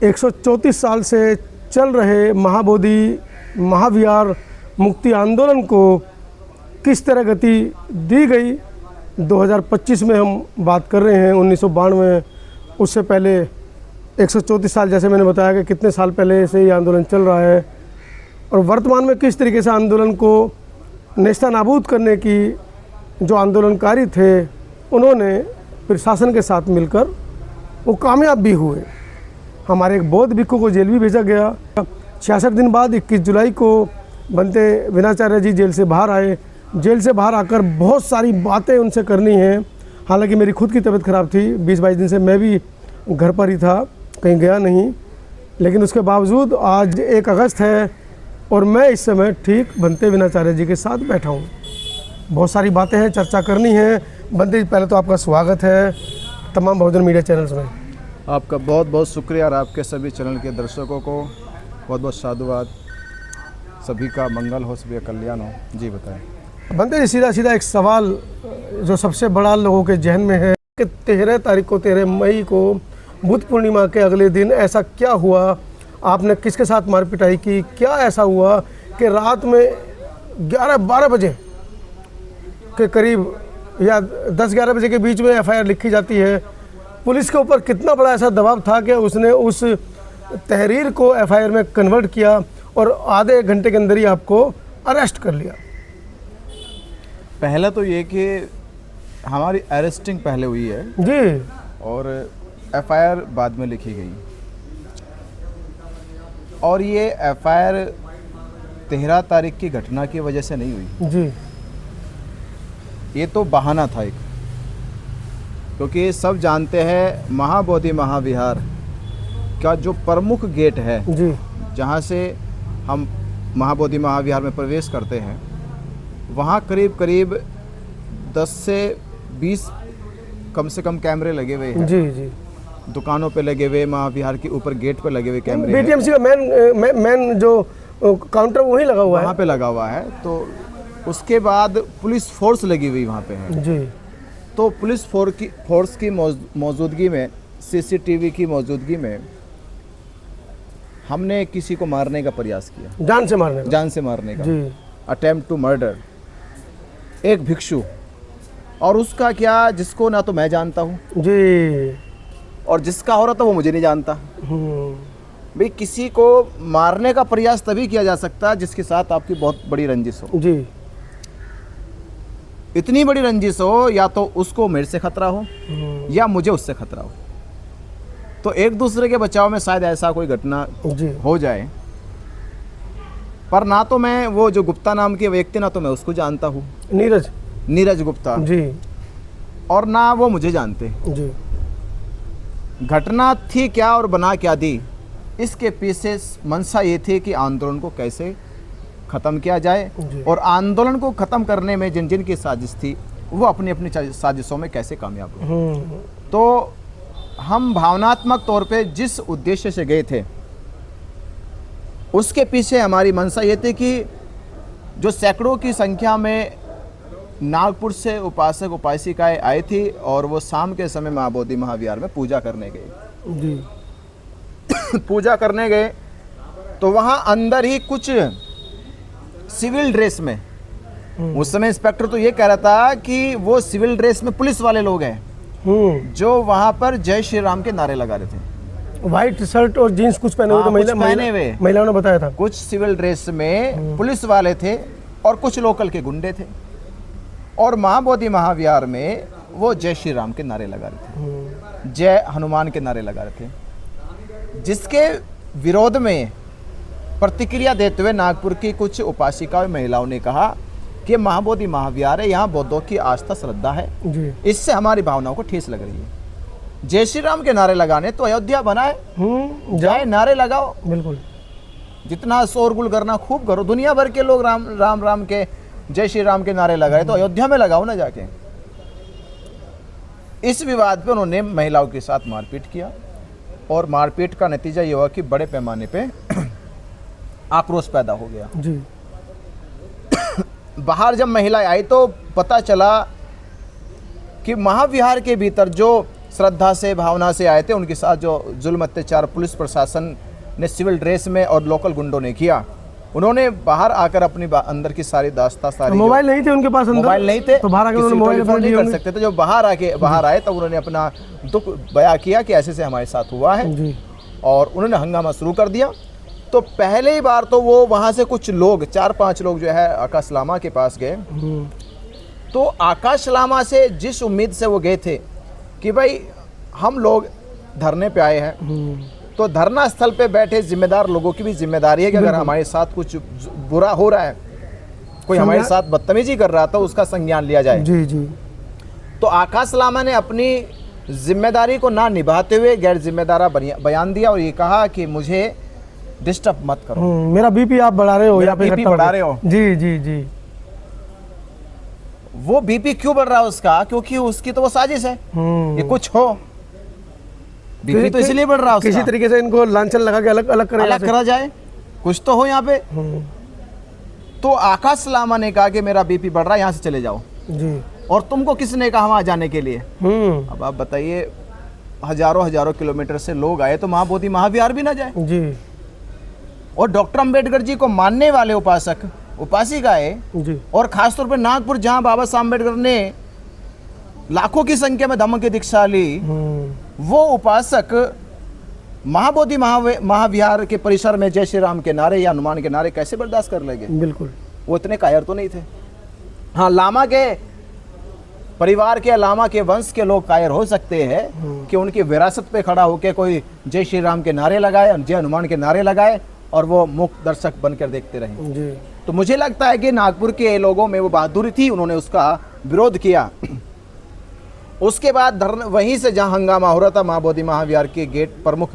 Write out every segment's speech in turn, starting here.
134 साल से चल रहे महाबोधि महाविहार मुक्ति आंदोलन को किस तरह गति दी गई 2025 में हम बात कर रहे हैं। 1992 उससे पहले 134 साल, जैसे मैंने बताया कि कितने साल पहले से ये आंदोलन चल रहा है, और वर्तमान में किस तरीके से आंदोलन को नेस्तनाबूद करने की जो आंदोलनकारी थे उन्होंने प्रशासन के साथ मिलकर वो कामयाब भी हुए। हमारे एक बौद्ध भिक्खु को जेल भी भेजा गया। 66 दिन बाद 21 जुलाई को बनते विनाचार्य जी जेल से बाहर आए। जेल से बाहर आकर बहुत सारी बातें उनसे करनी हैं। हालांकि मेरी खुद की तबीयत ख़राब थी, 20-22 दिन से मैं भी घर पर ही था, कहीं गया नहीं, लेकिन उसके बावजूद आज 1 अगस्त है और मैं इस समय ठीक बनते विनाचार्य जी के साथ बैठा हूँ। बहुत सारी बातें हैं, चर्चा करनी है। बनते जी, पहले तो आपका स्वागत है तमाम बहुजन मीडिया चैनल्स में। आपका बहुत बहुत शुक्रिया और आपके सभी चैनल के दर्शकों को बहुत बहुत साधुवाद। सभी का मंगल हो, सभी का कल्याण हो। जी बताएं। बनते जी, सीधा सीधा एक सवाल जो सबसे बड़ा लोगों के जहन में है कि 13 तारीख को 13 मई को बुद्ध पूर्णिमा के अगले दिन ऐसा क्या हुआ, आपने किसके साथ मार पिटाई की, क्या ऐसा हुआ कि रात में 11-12 बजे के करीब या 10-11 बजे के बीच में एफआईआर लिखी जाती है। पुलिस के ऊपर कितना बड़ा ऐसा दबाव था कि उसने उस तहरीर को एफआईआर में कन्वर्ट किया और आधे घंटे के अंदर ही आपको अरेस्ट कर लिया। पहला तो ये कि हमारी अरेस्टिंग पहले हुई है जी, और एफआईआर बाद में लिखी गई, और ये एफआईआर 13 तारीख की घटना की वजह से नहीं हुई जी। ये तो बहाना था एक, क्योंकि सब जानते हैं महाबोधि महाविहार का जो प्रमुख गेट है जी, जहाँ से हम महाबोधि महाविहार में प्रवेश करते हैं, वहाँ करीब करीब 10 से 20 कम से कम कैमरे लगे हुए हैं। जी जी। दुकानों पे लगे हुए, महाविहार के ऊपर गेट पे लगे हुए कैमरे हैं। बीटीएमसी का मेन जो काउंटर वहीं लगा हुआ है, वहाँ पे लगा हुआ है। तो उसके बाद पुलिस फोर्स लगी हुई वहाँ पे है जी। तो पुलिस फोर्स की मौजूदगी में, सीसीटीवी की मौजूदगी में हमने किसी को मारने का प्रयास किया, जान से मारने का जी, अटेम्प्ट टू मर्डर, एक भिक्षु, और उसका क्या, जिसको ना तो मैं जानता हूँ जी, और जिसका हो रहा था वो मुझे नहीं जानता। भाई किसी को मारने का प्रयास तभी किया जा सकता है जिसके साथ आपकी बहुत बड़ी रंजिश हो जी। इतनी बड़ी रंजिश हो, या तो उसको मेरे से खतरा हो या मुझे उससे खतरा हो, तो एक दूसरे के बचाव में शायद ऐसा कोई घटना हो जाए। पर ना तो मैं वो जो गुप्ता नाम के व्यक्ति, ना तो मैं उसको जानता हूँ, नीरज गुप्ता जी, और ना वो मुझे जानते जी। घटना थी क्या और बना क्या दी, इसके पीछे मंशा ये थी कि आंदोलन को कैसे ख़त्म किया जाए, और आंदोलन को ख़त्म करने में जिन जिन की साजिश थी वो अपनी अपनी साजिशों में कैसे कामयाब हो। तो हम भावनात्मक तौर पे जिस उद्देश्य से गए थे उसके पीछे हमारी मंशा ये थी कि जो सैकड़ों की संख्या में नागपुर से उपासक उपासिकाएं आई थी और वो शाम के समय महाबोधि महाविहार में पूजा करने गए जी। पूजा करने गए तो वहाँ अंदर ही कुछ सिविल ड्रेस में, उस समय इंस्पेक्टर तो ये कह रहा था कि वो सिविल ड्रेस में पुलिस वाले लोग हैं जो वहाँ पर जय श्री राम के नारे लगा रहे थे। व्हाइट शर्ट और जीन्स कुछ पहने हुए, महिलाओं ने बताया था। कुछ सिविल ड्रेस में पुलिस वाले थे और कुछ लोकल के गुंडे थे, और महाबोधि महाविहार में वो जय श्री राम के नारे लगा रहे थे, जय हनुमान के नारे लगा रहे थे, जिसके विरोध में प्रतिक्रिया देते हुए नागपुर की कुछ उपासिका और महिलाओं ने कहा कि महाबोधि महाविहार है, यहाँ बौद्धों की आस्था श्रद्धा है, इससे हमारी भावनाओं को ठेस लग रही है। जय श्री राम के नारे लगाने तो अयोध्या बना है, जाए नारे लगाओ, बिल्कुल, जितना शोरगुल करना खूब करो। दुनिया भर के लोग राम राम राम के, जय श्री राम के नारे लगाए, तो अयोध्या में लगाओ ना जाके। इस विवाद पे उन्होंने महिलाओं के साथ मारपीट किया, और मारपीट का नतीजा ये हुआ कि बड़े पैमाने पे आक्रोश पैदा हो गया जी। बाहर जब महिलाएं आई तो पता चला कि महाविहार के भीतर जो श्रद्धा से, भावना से आए थे। उनके साथ जो जुल्म अत्याचार पुलिस प्रशासन ने सिविल ड्रेस में और लोकल गुंडों ने किया, उन्होंने बाहर आकर अपनी अंदर की सारी दास्तां, सारी मोबाइल नहीं थे उनके पास, अंदर मोबाइल नहीं थे तो बाहर आके किसी उन्होंने को मोबाइल टेलीफोन फोन नहीं लिए कर सकते थे। जो बाहर आए तब उन्होंने अपना दुख बयां किया कि ऐसे से हमारे साथ हुआ है जी। और उन्होंने हंगामा शुरू कर दिया। तो पहली बार तो वो वहाँ से कुछ लोग 4-5 लोग जो है आकाश लामा के पास गए। तो आकाश लामा से जिस उम्मीद से वो गए थे कि भाई हम लोग धरने पे आए हैं, तो धरना स्थल पे बैठे जिम्मेदार लोगों की भी जिम्मेदारी है कि अगर हमारे साथ कुछ बुरा हो रहा है, कोई हमारे साथ बदतमीजी कर रहा था, उसका संज्ञान लिया जाए। जी जी। तो आकाश लामा ने अपनी जिम्मेदारी को ना निभाते हुए गैर जिम्मेदारा बयान दिया और ये कहा कि मुझे डिस्टर्ब मत करो, मेरा बीपी आप बढ़ा रहे हो, मेरा यहाँ पे बीपी इकट्ठा बढ़ा हो रहे हो। जी जी जी। वो बीपी क्यों बढ़ रहा है उसका? क्योंकि उसकी तो वो साजिश है, ये कुछ हो, बीपी तो इसलिए बढ़ रहा है उसका। किसी तरीके से इनको लांछन लगा के अलग करा जाए, कुछ तो हो यहाँ पे। तो आकाश लामा ने कहा कि मेरा बीपी बढ़ रहा है, यहाँ से चले जाओ। जी। और तुमको किसने कहा वहां जाने के लिए? अब आप बताइए, हजारों किलोमीटर से लोग आए तो महाबोधि महाविहार भी ना जाए? जी। और डॉक्टर अंबेडकर जी को मानने वाले उपासक उपासिकाएं, जी। और खासतौर पर नागपुर जहां बाबा साहब अम्बेडकर ने लाखों की संख्या में धम्म की दीक्षा ली, वो उपासक महाबोधि महाविहार के परिसर में जय श्री राम के नारे या हनुमान के नारे कैसे बर्दाश्त कर लेंगे? बिल्कुल। वो इतने कायर तो नहीं थे। हाँ, लामा के परिवार के, लामा के वंश के लोग कायर हो सकते हैं कि उनकी विरासत पे खड़ा होकर कोई जय श्री राम के नारे लगाए, जय हनुमान के नारे लगाए और वो मुक्त दर्शक बनकर देखते रहे। जी। तो मुझे लगता है कि नागपुर के लोगों में वो बहादुरी थी, उन्होंने उसका विरोध किया। उसके बाद वहीं से जहां हंगामा हो रहा था महाबोधि महाविहार के गेट प्रमुख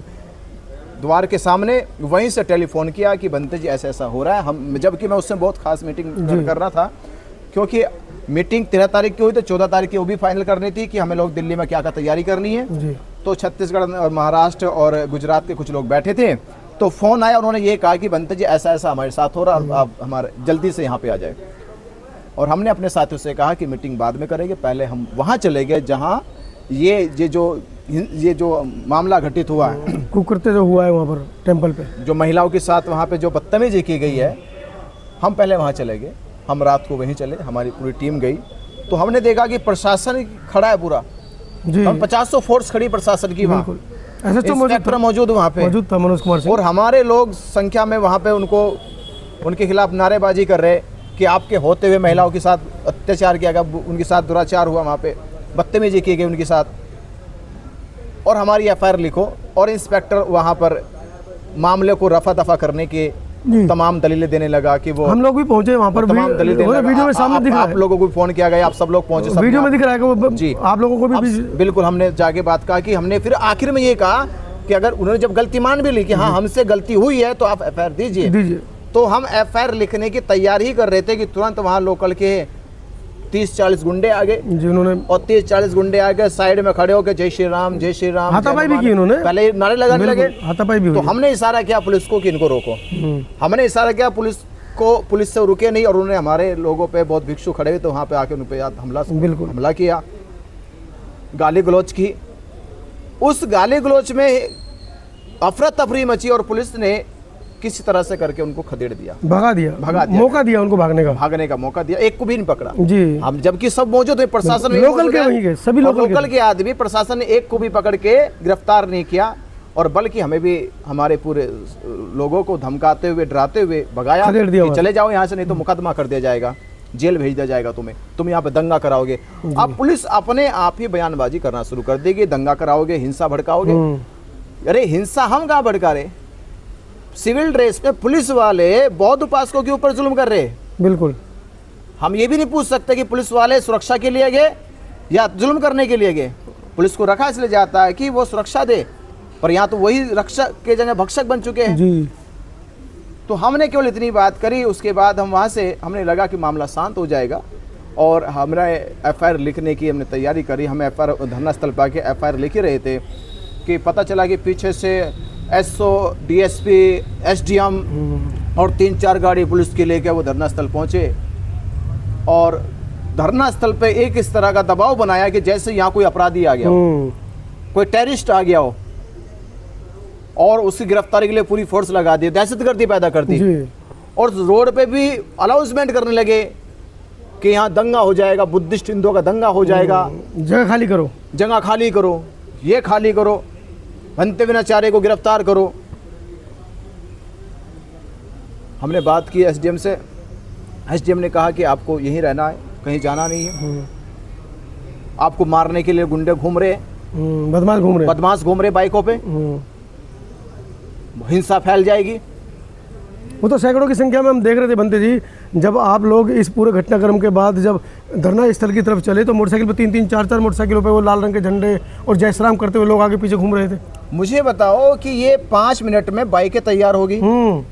द्वार के सामने, वहीं से टेलीफोन किया कि बनते जी ऐसा ऐसा हो रहा है। हम, जबकि मैं उससे बहुत खास मीटिंग कर रहा था, क्योंकि मीटिंग 13 तारीख की हुई तो 14 तारीख की वो भी फाइनल करनी थी कि हमें लोग दिल्ली में क्या क्या तैयारी करनी है। जी। तो छत्तीसगढ़ और महाराष्ट्र और गुजरात के कुछ लोग बैठे थे, तो फोन आया, उन्होंने ये कहा कि बनते जी ऐसा ऐसा हमारे साथ हो रहा है, आप हमारे जल्दी से यहाँ पे आ जाए। और हमने अपने साथियों से कहा कि मीटिंग बाद में करेंगे, पहले हम वहाँ चले गए जहाँ ये जो मामला घटित हुआ है, कुकृत्य जो हुआ है वहाँ पर टेम्पल पे, जो महिलाओं के साथ वहाँ पे जो बदतमीजी की गई है, हम पहले वहाँ चले गए। हम रात को वहीं चले, हमारी पूरी टीम गई, तो हमने देखा कि प्रशासन खड़ा है पूरा। जी। हम 50 फोर्स खड़ी प्रशासन की वहाँ, इंस्पेक्टर मौजूद वहाँ पे मौजूद था, मनोज कुमार सिंह। और हमारे लोग संख्या में वहाँ पे उनके खिलाफ नारेबाजी कर रहे कि आपके होते हुए महिलाओं के साथ अत्याचार किया गया, उनके साथ दुराचार हुआ, वहाँ पे बदतमीजी की गई उनके साथ, और हमारी एफआईआर लिखो। और इंस्पेक्टर वहाँ पर मामले को रफा दफा करने के तमाम दलीलें देने लगा कि वो, हम लोग भी पहुंचे वहाँ पर, तमाम दलीलें देने लगा। वीडियो में सामने दिख रहा है, आप लोगों को फोन किया गया, आप सब लोग पहुंचे, सब वीडियो में दिख रहा है कि वो जी आप लोगों को भी बिल्कुल। हमने जाके बात कहा कि हमने फिर आखिर में ये कहा कि अगर उन्होंने जब गलती मान भी ली कि हाँ हमसे गलती हुई है तो आप एफआईआर दीजिए। तो हम एफआईआर लिखने की तैयारी ही कर रहे थे कि तुरंत वहाँ लोकल के 30-40 गुंडे आ गए, जिन्होंने, और 30-40 गुंडे आ गए साइड में खड़े होकर जय श्री राम जय श्री राम, हाथापाई भी की उन्होंने, पहले नारे लगाने लगे, हाथापाई भी। तो हमने इशारा किया पुलिस को कि इनको रोको। हमने इशारा किया पुलिस से रुके नहीं, और उन्होंने हमारे लोगों पे बहुत भिक्षु खड़े हुए तो वहाँ पे आके उन पे हमला किया, गाली गलौज की। उस गाली गलौज में अफरा तफरी मची और पुलिस ने किसी तरह से करके उनको खदेड़ दिया, भगा दिया, मौका दिया उनको भागने का मौका दिया। एक को भी नहीं पकड़ा जी। हम जबकि सब मौजूद है, प्रशासन लोकल के वहीं के सभी लोकल के आदमी, प्रशासन ने एक को भी पकड़ के गिरफ्तार नहीं किया, और बल्कि हमें भी हमारे पूरे लोगों को धमकाते हुए डराते हुए भगाया कि चले जाओ यहाँ से, नहीं तो मुकदमा कर दिया जाएगा, जेल भेज दिया जाएगा तुम्हें, तुम यहाँ पे दंगा कराओगे। अब पुलिस अपने आप ही बयानबाजी करना शुरू कर देगी, दंगा कराओगे, हिंसा भड़काओगे। अरे हिंसा हम कहाँ भड़का रहे? सिविल ड्रेस में पुलिस वाले बौद्ध उपासकों के ऊपर जुल्म कर रहे। बिल्कुल। हम ये भी नहीं पूछ सकते कि पुलिस वाले सुरक्षा के लिए गए या जुल्म करने के लिए गए। पुलिस को रखा इसलिए जाता है कि वो सुरक्षा दे, पर यहाँ तो वही रक्षक के जगह भक्षक बन चुके हैं जी। तो हमने केवल इतनी बात करी। उसके बाद हम वहाँ से, हमने लगा कि मामला शांत हो जाएगा, और हमारे एफआईआर लिखने की हमने तैयारी करी। हम एफआईआर धरना स्थल पर आके एफआईआर लिख ही रहे थे कि पता चला कि पीछे से एसओ, डीएसपी, एसडीएम और 3-4 गाड़ी पुलिस की लेके वो धरना स्थल पहुंचे, और धरना स्थल पे एक इस तरह का दबाव बनाया कि जैसे यहाँ कोई अपराधी आ गया। कोई टेररिस्ट आ गया हो और उसकी गिरफ्तारी के लिए पूरी फोर्स लगा दी, दहशतगर्दी पैदा कर दी, जी और रोड पे भी अनाउंसमेंट करने लगे कि यहाँ दंगा हो जाएगा, बुद्धिस्ट हिंदुओं का दंगा हो जाएगा, जगह खाली करो, जगह खाली करो, ये खाली करो, बनते विनाचार्य को गिरफ्तार करो। हमने बात की एसडीएम से, एसडीएम ने कहा कि आपको यहीं रहना है, कहीं जाना नहीं है, आपको मारने के लिए गुंडे घूम रहे हैं, बदमाश घूम रहे बाइकों पे, हिंसा फैल जाएगी। वो तो सैकड़ों की संख्या में हम देख रहे थे बनते जी, जब आप लोग इस पूरे घटनाक्रम के बाद जब धरना स्थल की तरफ चले तो मोटरसाइकिल पे 3-3, 4-4 मोटरसाइकिलों पे वो लाल रंग के झंडे और जय श्री राम करते हुए लोग आगे पीछे घूम रहे थे। मुझे बताओ कि ये 5 मिनट में बाइकें तैयार हो गई,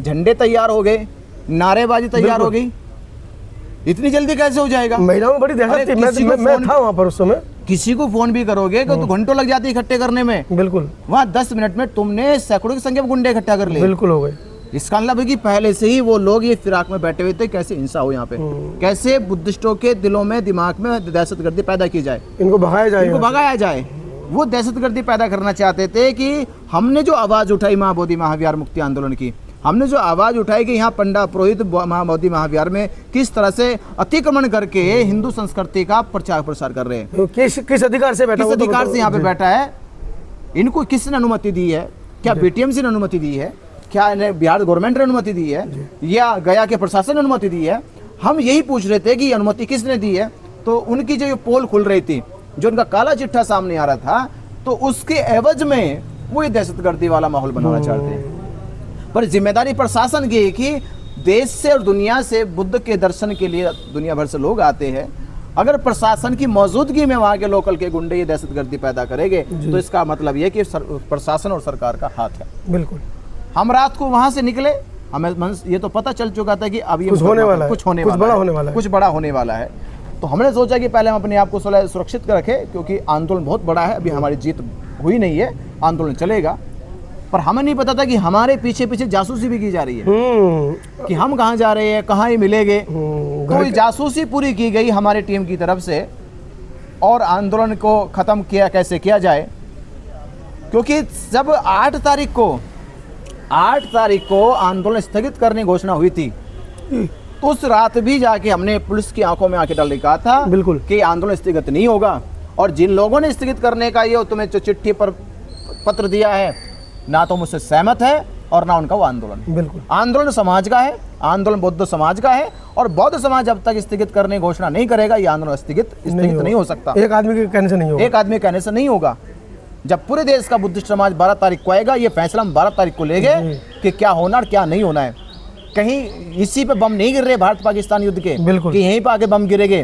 झंडे तैयार हो गए, नारेबाजी तैयार हो गई, इतनी जल्दी कैसे हो जाएगा? महिलाओं में बड़ी दहशत थी, मैं था वहाँ पर उस समय। किसी को फोन भी करोगे तो घंटों लग जाती है इकट्ठे करने में, बिल्कुल। वहाँ 10 मिनट में तुमने सैकड़ों की संख्या में गुंडे इकट्ठा कर लिए, बिल्कुल हो गए। इसका मतलब है कि पहले से ही वो लोग ये फिराक में बैठे हुए थे, कैसे हिंसा हो यहाँ पे, कैसे बुद्धिस्टों के दिलों में दिमाग में दहशतगर्दी पैदा की जाए, इनको भगाया जाए। वो दहशतगर्दी पैदा करना चाहते थे कि हमने जो आवाज़ उठाई महाबोधि महाविहार मुक्ति आंदोलन की, हमने जो आवाज़ उठाई कि यहाँ पंडा पुरोहित महाबोधि महाविहार में किस तरह से अतिक्रमण करके हिंदू संस्कृति का प्रचार प्रसार कर रहे हैं, किस अधिकार से बैठा, किस अधिकार से यहाँ पे बैठा है, इनको किसने अनुमति दी है? क्या बीटीएमसी ने अनुमति दी है? क्या बिहार गवर्नमेंट ने अनुमति दी है या गया के प्रशासन ने अनुमति दी है? हम यही पूछ रहे थे कि अनुमति किसने दी है। तो उनकी जो पोल खुल रही थी, जो उनका काला चिट्ठा सामने आ रहा था, तो उसके एवज में वो ये दहशतगर्दी वाला माहौल बनाना चाहते हैं। पर जिम्मेदारी प्रशासन की है कि देश से और दुनिया से बुद्ध के दर्शन के लिए दुनिया भर से लोग आते हैं, अगर प्रशासन की मौजूदगी में वहाँ के लोकल के गुंडे ये दहशतगर्दी पैदा करेंगे तो इसका मतलब ये कि प्रशासन और सरकार का हाथ है। बिल्कुल। हम रात को वहाँ से निकले, हमें ये तो पता चल चुका था कि अब ये कुछ बड़ा होने वाला है। तो हमने सोचा कि पहले हम अपने आप को सुरक्षित रखें, क्योंकि आंदोलन बहुत बड़ा है, अभी हमारी जीत हुई नहीं है, आंदोलन चलेगा। पर हमें नहीं पता था कि हमारे पीछे पीछे जासूसी भी की जा रही है कि हम कहाँ जा रहे हैं, कहाँ ये मिलेंगे। तो ये जासूसी पूरी की गई हमारी टीम की तरफ से, और आंदोलन को ख़त्म किया कैसे किया जाए, क्योंकि जब 8 तारीख को आंदोलन स्थगित करने की घोषणा हुई थी, तो उस रात भी जाके हमने पुलिस की आंखों में आंखें डाल के कहा था बिल्कुल कि आंदोलन स्थगित नहीं होगा, और जिन लोगों ने स्थगित करने का ये तुम्हें जो चिट्ठी पर पत्र दिया है, ना तो मुझसे सहमत है और ना उनका वो आंदोलन। बिल्कुल। आंदोलन समाज का है, आंदोलन बौद्ध समाज का है, और बौद्ध समाज जब तक स्थगित करने की घोषणा नहीं करेगा, ये आंदोलन स्थगित नहीं हो सकता। एक आदमी के कहने से नहीं होगा। एक आदमी के कहने से नहीं होगा। जब पूरे देश का बुद्धिस्ट समाज 12 तारीख को आएगा, ये फैसला हम 12 तारीख को लेंगे कि क्या होना और क्या नहीं होना है। कहीं इसी पे बम नहीं गिर रहे भारत पाकिस्तान युद्ध के, कि यहीं पे आके बम गिरेंगे।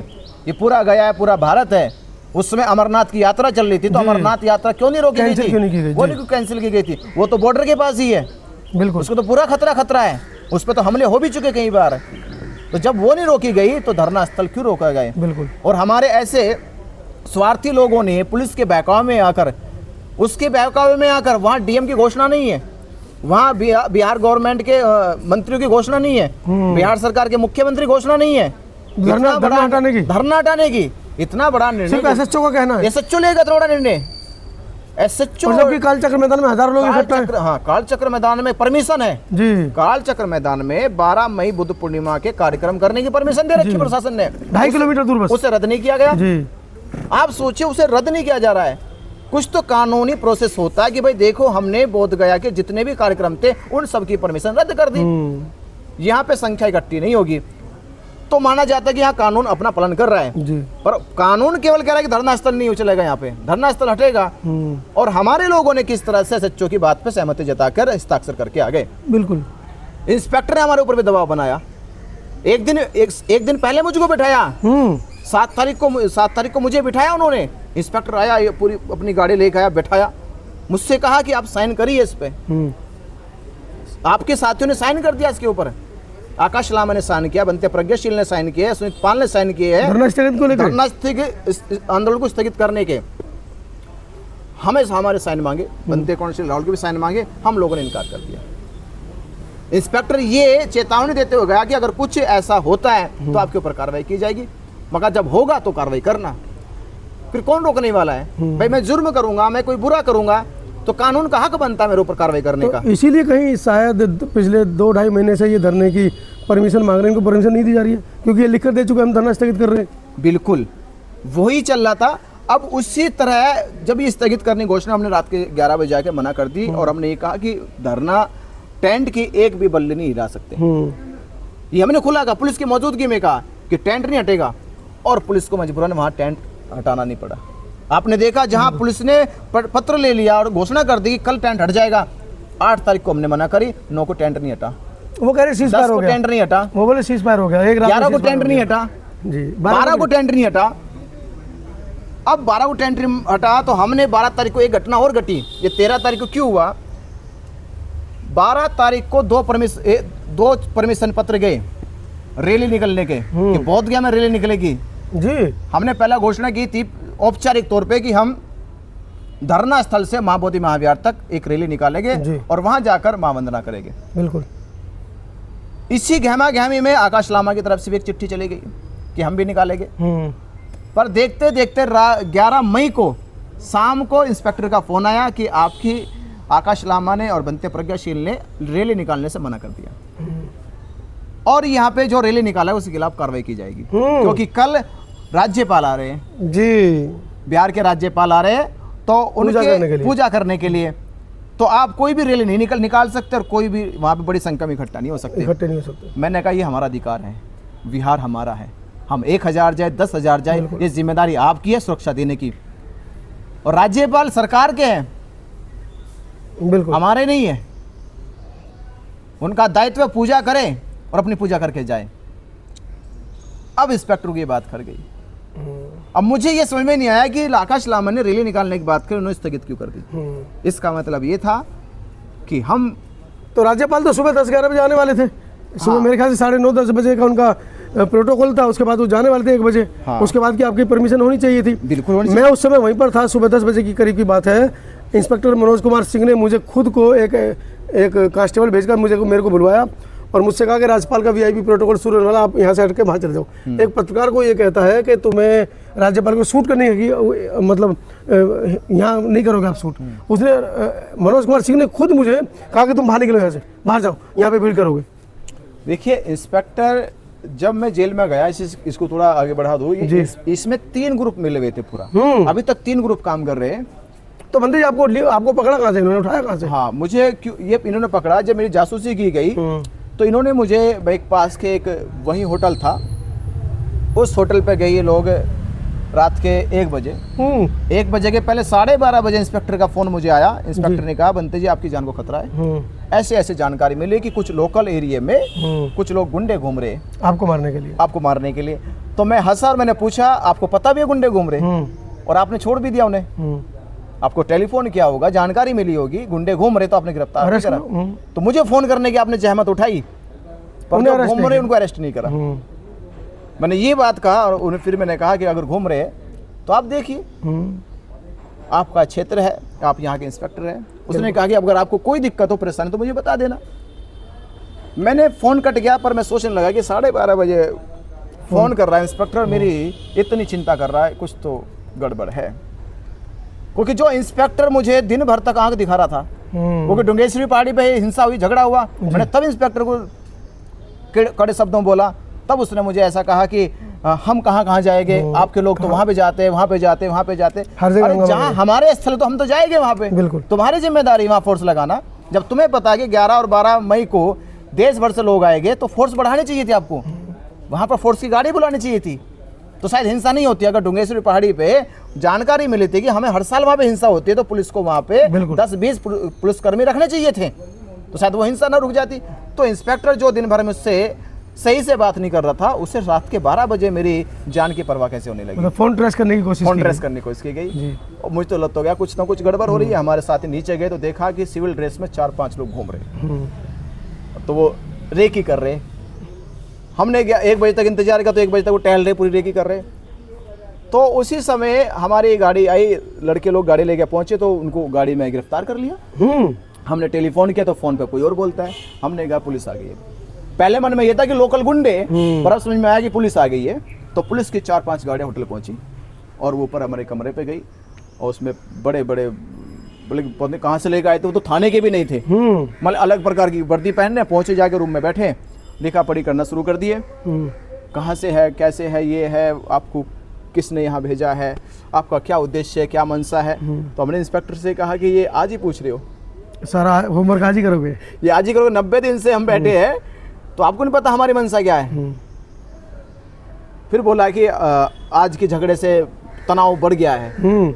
ये पूरा गया है, पूरा भारत है। उस समय अमरनाथ की यात्रा चल रही थी, तो अमरनाथ यात्रा क्यों नहीं रोकी गई थी? वो नहीं कैंसिल की गई थी, वो तो बॉर्डर के पास ही है। बिल्कुल। उसको तो पूरा खतरा है, उस पर तो हमले हो भी चुके कई बार। तो जब वो नहीं रोकी गई तो धरना स्थल क्यों रोका गया? बिल्कुल। और हमारे ऐसे स्वार्थी लोगों ने पुलिस के बहकावे में आकर, उसके बहकावे में आकर, वहाँ डीएम की घोषणा नहीं है, वहाँ बिहार गवर्नमेंट के मंत्रियों की घोषणा नहीं है, बिहार सरकार के मुख्यमंत्री घोषणा नहीं है धरना हटाने की। इतना बड़ा निर्णय एसएचओ का कहना है, एसएचओ लेगा इतना बड़ा निर्णय। एसएचओ, जबकि कालचक्र मैदान में हजारों लोग इकट्ठा हैं। हाँ, कालचक्र मैदान में परमिशन है जी। कालचक्र मैदान में 12 मई बुद्ध पूर्णिमा के कार्यक्रम करने की परमिशन दे रखी प्रशासन ने, 2.5 किलोमीटर दूर, बस उसे रद्द नहीं किया गया जी। आप सोचिए, उसे रद्द नहीं किया जा रहा है। कुछ तो कानूनी प्रोसेस होता है कि भाई देखो, हमने बोध गया के जितने भी कार्यक्रम थे उन सब की परमिशन रद्द कर दी, यहाँ पे संख्या इकट्ठी नहीं होगी, तो माना जाता है कि यहाँ कानून अपना पालन कर रहा है जी। पर कानून केवल कह रहा है कि धरना स्थल नहीं चलेगा, यहाँ पे धरना स्थल हटेगा। और हमारे लोगों ने किस तरह से एसएचओ की बात पे सहमति जताकर हस्ताक्षर करके आ गए। बिल्कुल। इंस्पेक्टर ने हमारे ऊपर भी दबाव बनाया। एक दिन पहले मुझको बिठाया, 7 तारीख को मुझे बिठाया उन्होंने। इंस्पेक्टर आया, ये पूरी अपनी गाड़ी लेकर आया, बैठाया, मुझसे कहा कि आप साइन करिए इस पे। आपके साथियों ने साइन कर दिया इसके ऊपर, आकाश लामा ने साइन किया, बनते प्रज्ञाशील ने साइन किया, सुमित पाल ने साइन किए हैं आंदोलन को स्थगित करने के। हमें हमारे साइन मांगे, बनते कौंसिल राहुल के भी साइन मांगे, हम लोगों ने इनकार कर दिया। इंस्पेक्टर ये चेतावनी देते हुए गया कि अगर कुछ ऐसा होता है तो आपके ऊपर कार्रवाई की जाएगी, मगर जब होगा तो कार्रवाई करना। फिर कौन रोकने वाला है? भाई मैं जुर्म करूंगा, मैं कोई बुरा करूंगा तो कानून का हक बनता है मेरे ऊपर कार्रवाई करने का। तो इसीलिए कहीं शायद पिछले 2-2.5 महीने से ये धरने की परमिशन मांग रहे हैं, इनको परमिशन नहीं दी जा रही है क्योंकि ये लिख कर दे चुके हम धरना स्थगित कर रहे हैं। बिल्कुल वही चल रहा था। अब उसी तरह जब ये स्थगित करने की घोषणा हमने रात के 11 बजे जाके मना कर दी और हमने ये कहा कि धरना टेंट की एक भी बल्ली नहीं हिला सकते। ये हमने खुला कहा, पुलिस की मौजूदगी में कहा कि टेंट नहीं हटेगा और पुलिस को मजबूरन वहाँ टेंट हटाना नहीं पड़ा। आपने देखा जहां पुलिस ने पत्र ले लिया और घोषणा कर दी कि कल टेंट हट जाएगा, 8 तारीख को हमने मना करी, 9 को टेंट नहीं हटा, वो कह रहे सीज फायर हो गया, टेंट नहीं हटा, वो बोले सीज फायर हो गया, 11 को टेंट नहीं हटा जी, 12 को टेंट नहीं हटा। अब 12 को टेंट नहीं हटा तो हमने 12 तारीख को एक घटना और घटी। ये 13 तारीख को क्यों हुआ? 12 तारीख को 2 परमिशन पत्र गए रैली निकलने के कि बोध गया में रैली निकलेगी जी। हमने पहला घोषणा की थी औपचारिक तौर पे कि हम धरना स्थल से मां बोधि महाविहार तक एक रैली निकालेंगे और वहां जाकर मां वंदना करेंगे। बिल्कुल। इसी गहमा गहमी में आकाश लामा की तरफ से भी एक चिट्ठी चली गई कि हम भी निकालेंगे। पर देखते देखते 11 मई को शाम को इंस्पेक्टर का फोन आया कि आपकी आकाश लामा ने और बनते प्रज्ञाशील ने रैली निकालने से मना कर दिया और यहाँ पे जो रैली निकाला है उसके खिलाफ कार्रवाई की जाएगी क्योंकि कल राज्यपाल आ रहे हैं जी, बिहार के राज्यपाल आ रहे हैं तो उनके पूजा करने के लिए। तो आप कोई भी रैली नहीं निकाल सकते और कोई भी वहाँ पे बड़ी संख्या में इकट्ठा नहीं हो सकते। मैंने कहा ये हमारा अधिकार है, बिहार हमारा है, हम 1000 जाए 10,000 जाए, ये जिम्मेदारी आपकी है सुरक्षा देने की और राज्यपाल सरकार के हैं, बिल्कुल हमारे नहीं है। उनका दायित्व पूजा करें और अपनी पूजा करके जाए। अब इंस्पेक्टर की बात कर गई। अब मुझे ये समझ में नहीं आया कि आकाश लामा ने रैली निकालने की बात कर उन्होंने स्थगित क्यों कर दी। इसका मतलब ये था कि हम तो राज्यपाल तो सुबह 10-11 बजे आने वाले थे। सुबह मेरे ख्याल से 9:30-10 बजे का उनका प्रोटोकॉल था, उसके बाद वो जाने वाले थे 1 बजे। उसके बाद की आपकी परमिशन होनी चाहिए थी। बिल्कुल मैं उस समय वहीं पर था, सुबह 10 बजे की करीब की बात है। इंस्पेक्टर मनोज कुमार सिंह ने मुझे खुद को एक कांस्टेबल भेजकर मेरे को बुलवाया और मुझसे कहा कि राज्यपाल का वीआईपी प्रोटोकॉल शुरू होने वाला, आप यहाँ से हट के वहाँ चले जाओ। एक पत्रकार को ये कहता है कि तुम्हें राज्यपाल को शूट करने की मतलब यहाँ नहीं करोगे आप शूट। उसने मनोज कुमार सिंह ने खुद मुझे कहा कि तुम बाहर निकलो, यहाँ से बाहर जाओ, यहाँ पे भीड़ करोगे। देखिए इंस्पेक्टर जब मैं जेल में गया, इसको थोड़ा आगे बढ़ा दूँ, इसमें 3 ग्रुप मिले हुए थे पूरा, अभी तक 3 ग्रुप काम कर रहे हैं। तो बंदे जी आपको पकड़ा कहाँ से, इन्होंने उठाया कहाँ से? हाँ मुझे क्यों ये इन्होंने पकड़ा, जब मेरी जासूसी की गई तो इन्होंने मुझे एक पास के एक वही होटल था, उस होटल पे गए ये लोग रात के 1 बजे। 1 बजे के पहले 12:30 बजे इंस्पेक्टर का फोन मुझे आया। इंस्पेक्टर ने कहा बनते जी आपकी जान को खतरा है, ऐसे ऐसे जानकारी मिली कि कुछ लोकल एरिया में कुछ लोग गुंडे घूम रहे आपको मारने के लिए। तो मैं हंसा और मैंने पूछा आपको पता भी है गुंडे घूम रहे और आपने छोड़ भी दिया उन्हें? आपको टेलीफोन किया होगा, जानकारी मिली होगी गुंडे घूम रहे तो आपने गिरफ्तार नहीं करा। तो मुझे फोन करने की आपने जहमत उठाई पर जो घूम रहे उनको अरेस्ट नहीं करा। मैंने ये बात कहा और उन्हें फिर मैंने कहा कि अगर घूम रहे तो आप देखिए, आपका क्षेत्र है, आप यहाँ के इंस्पेक्टर हैं। उसने कहा कि अगर आपको कोई दिक्कत हो परेशानी तो मुझे बता देना। मैंने फोन कट गया पर मैं सोचने लगा कि 12:30 बजे फोन कर रहा है इंस्पेक्टर, मेरी इतनी चिंता कर रहा है, कुछ तो गड़बड़ है। क्योंकि जो इंस्पेक्टर मुझे दिन भर तक आंख दिखा रहा था, क्योंकि डुंगेश्वरी पहाड़ी पे हिंसा हुई, झगड़ा हुआ, मैंने तब इंस्पेक्टर को कड़े शब्दों में बोला। तब उसने मुझे ऐसा कहा कि हम कहाँ जाएंगे, आपके लोग तो वहाँ पे जाते हैं, वहाँ पे जाते हैं, वहाँ पे जाते हैं। अरे जहाँ हमारे स्थल तो हम तो जाएंगे वहाँ पे, तुम्हारी जिम्मेदारी वहाँ फोर्स लगाना। जब तुम्हें पता है कि 11 और 12 मई को देश भर से लोग आएंगे तो फोर्स बढ़ानी चाहिए थी आपको, वहाँ पर फोर्स की गाड़ी बुलानी चाहिए थी, तो शायद हिंसा नहीं होती। अगर डुंगेश्वरी पहाड़ी पे जानकारी मिली थी कि हमें हर साल वहाँ पे हिंसा होती है तो पुलिस को वहाँ पे 10-20 पुलिसकर्मी रखने चाहिए थे, तो शायद वो हिंसा ना रुक जाती। तो इंस्पेक्टर जो दिन भर में उससे सही से बात नहीं कर रहा था, उससे रात के 12 बजे मेरी जान की परवाह कैसे होने लगी। मतलब फोन ट्रेस करने की कोशिश की गई और मुझे तो लग हो गया कुछ ना कुछ गड़बड़ हो रही है। हमारे साथी नीचे गए तो देखा कि सिविल ड्रेस में 4-5 लोग घूम रहे, तो वो रेकी कर रहे। हमने 1 बजे तक इंतजार किया तो 1 बजे तक वो टहल रहे, पूरी रेकी कर रहे। तो उसी समय हमारी गाड़ी आई, लड़के लोग गाड़ी लेके पहुंचे तो उनको गाड़ी में गिरफ्तार कर लिया। हमने टेलीफोन किया तो फोन पे कोई और बोलता है, हमने कहा पुलिस आ गई है। पहले मन में ये था कि लोकल गुंडे, पर अब समझ में आया कि पुलिस आ गई है। तो पुलिस की 4-5 गाड़ियां होटल पहुंची और वो ऊपर हमारे कमरे पे गई और उसमें बड़े बड़े बोले पौधे कहाँ से लेकर आए थे, वो तो थाने के भी नहीं थे, मतलब अलग प्रकार की वर्दी पहनने पहुंचे, जाके रूम में बैठे लिखा पढ़ी करना शुरू कर दिए। कहाँ से है, कैसे है, ये है, आपको किसने यहाँ भेजा है, आपका क्या उद्देश्य है, क्या मनसा है। तो हमने इंस्पेक्टर से कहा कि ये आज ही पूछ रहे हो, सारा होमवर्क आज ही करोगे, ये आज ही करोगे, 90 दिन से हम बैठे हैं तो आपको नहीं पता हमारी मनसा क्या है। फिर बोला कि आज के झगड़े से तनाव बढ़ गया है,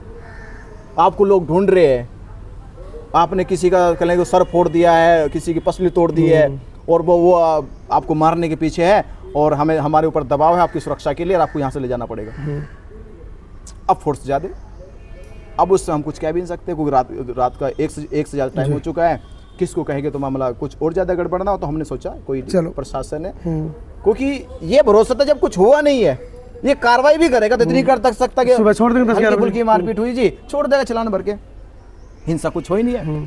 आपको लोग ढूंढ रहे हैं, आपने किसी का कलेंगे सर फोड़ दिया है, किसी की पसली तोड़ दी है और वो आपको मारने के पीछे है और हमें हमारे ऊपर दबाव है आपकी सुरक्षा के लिए और आपको यहाँ से ले जाना पड़ेगा। अब फोर्स ज़्यादा, अब उससे हम कुछ कह भी नहीं सकते क्योंकि रात का एक से ज़्यादा टाइम हो चुका है। किसको कहेंगे तो मामला कुछ और ज़्यादा गड़बड़ ना हो, तो हमने सोचा कोई प्रशासन है, क्योंकि ये भरोसा था जब कुछ हुआ नहीं है ये कार्रवाई भी करेगा तो इतनी कर सकता कि सुबह छोड़ देंगे, हल्की मारपीट हुई जी छोड़ देगा चलान भर के, हिंसा कुछ हो ही नहीं है।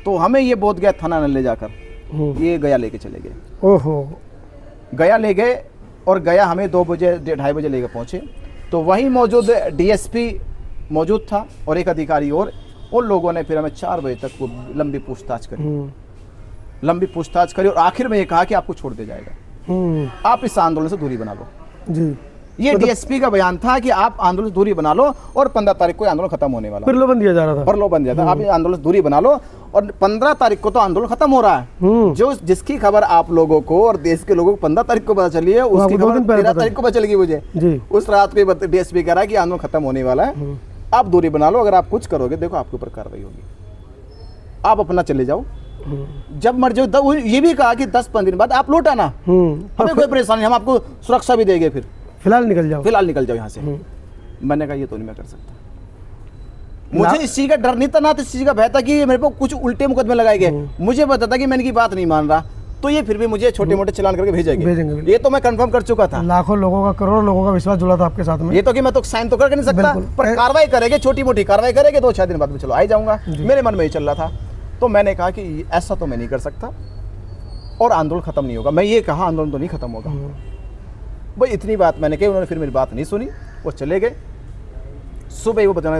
तो हमें ये बोध गया थाना न ले जाकर, ये गया लेके चले गए। ओहो, गया ले गए और गया हमें 2 बजे 2:30 बजे लेकर पहुंचे। तो वहीं मौजूद डीएसपी मौजूद था और एक अधिकारी और, उन लोगों ने फिर हमें 4 बजे तक वो लंबी पूछताछ करी और आखिर में ये कहा कि आपको छोड़ दिया जाएगा, आप इस आंदोलन से दूरी बना लो जी। ये डीएसपी का बयान था कि आप आंदोलन से दूरी बना लो और 15 तारीख को आंदोलन खत्म होने वाला, प्रलोभन दिया जा रहा था, प्रलोभन दिया था, आप आंदोलन से दूरी बना लो और 15 तारीख को तो आंदोलन खत्म हो रहा है। जो जिसकी खबर आप लोगों को और देश के लोगों को 15 तारीख को पता चली है, उसकी खबर 13 तारीख को पता चलेगी मुझे। उस रात को डीएसपी कह रहा है कि आंदोलन खत्म होने वाला है, आप दूरी बना लो, अगर आप कुछ करोगे देखो आपके ऊपर कार्रवाई होगी, आप अपना चले जाओ, जब मर जाओ। ये भी कहा कि 10-15 दिन बाद आप लौट आना, हमें कोई परेशानी, हम आपको सुरक्षा भी देंगे, फिर फिलहाल निकल जाओ यहाँ से। मैंने कहा ये तो नहीं मैं कर सकता, मुझे इस चीज का डर नहीं था, ना तो इस चीज का भय था कि मेरे को कुछ उल्टे मुकदमे लगाए गए। मुझे पता था कि मैं इनकी बात नहीं मान रहा तो ये फिर भी मुझे छोटे मोटे चलान करके भेजेंगे, ये तो मैं कंफर्म कर चुका था। लाखों लोगों का, करोड़ों लोगों का विश्वास जुड़ा था आपके साथ में। ये तो कि मैं तो साइन तो करके नहीं सकता, पर कार्रवाई करेंगे, छोटी मोटी कार्रवाई करेंगे, 2-6 दिन बाद में चलो आ जाऊंगा, मेरे मन में ही चल रहा था। तो मैंने कहा कि ऐसा तो मैं नहीं कर सकता और आंदोलन खत्म नहीं होगा। मैं ये कहा आंदोलन तो नहीं खत्म होगा, भाई इतनी बात मैंने कही। उन्होंने फिर मेरी बात नहीं सुनी, वो चले गए। सुबह वो बताना,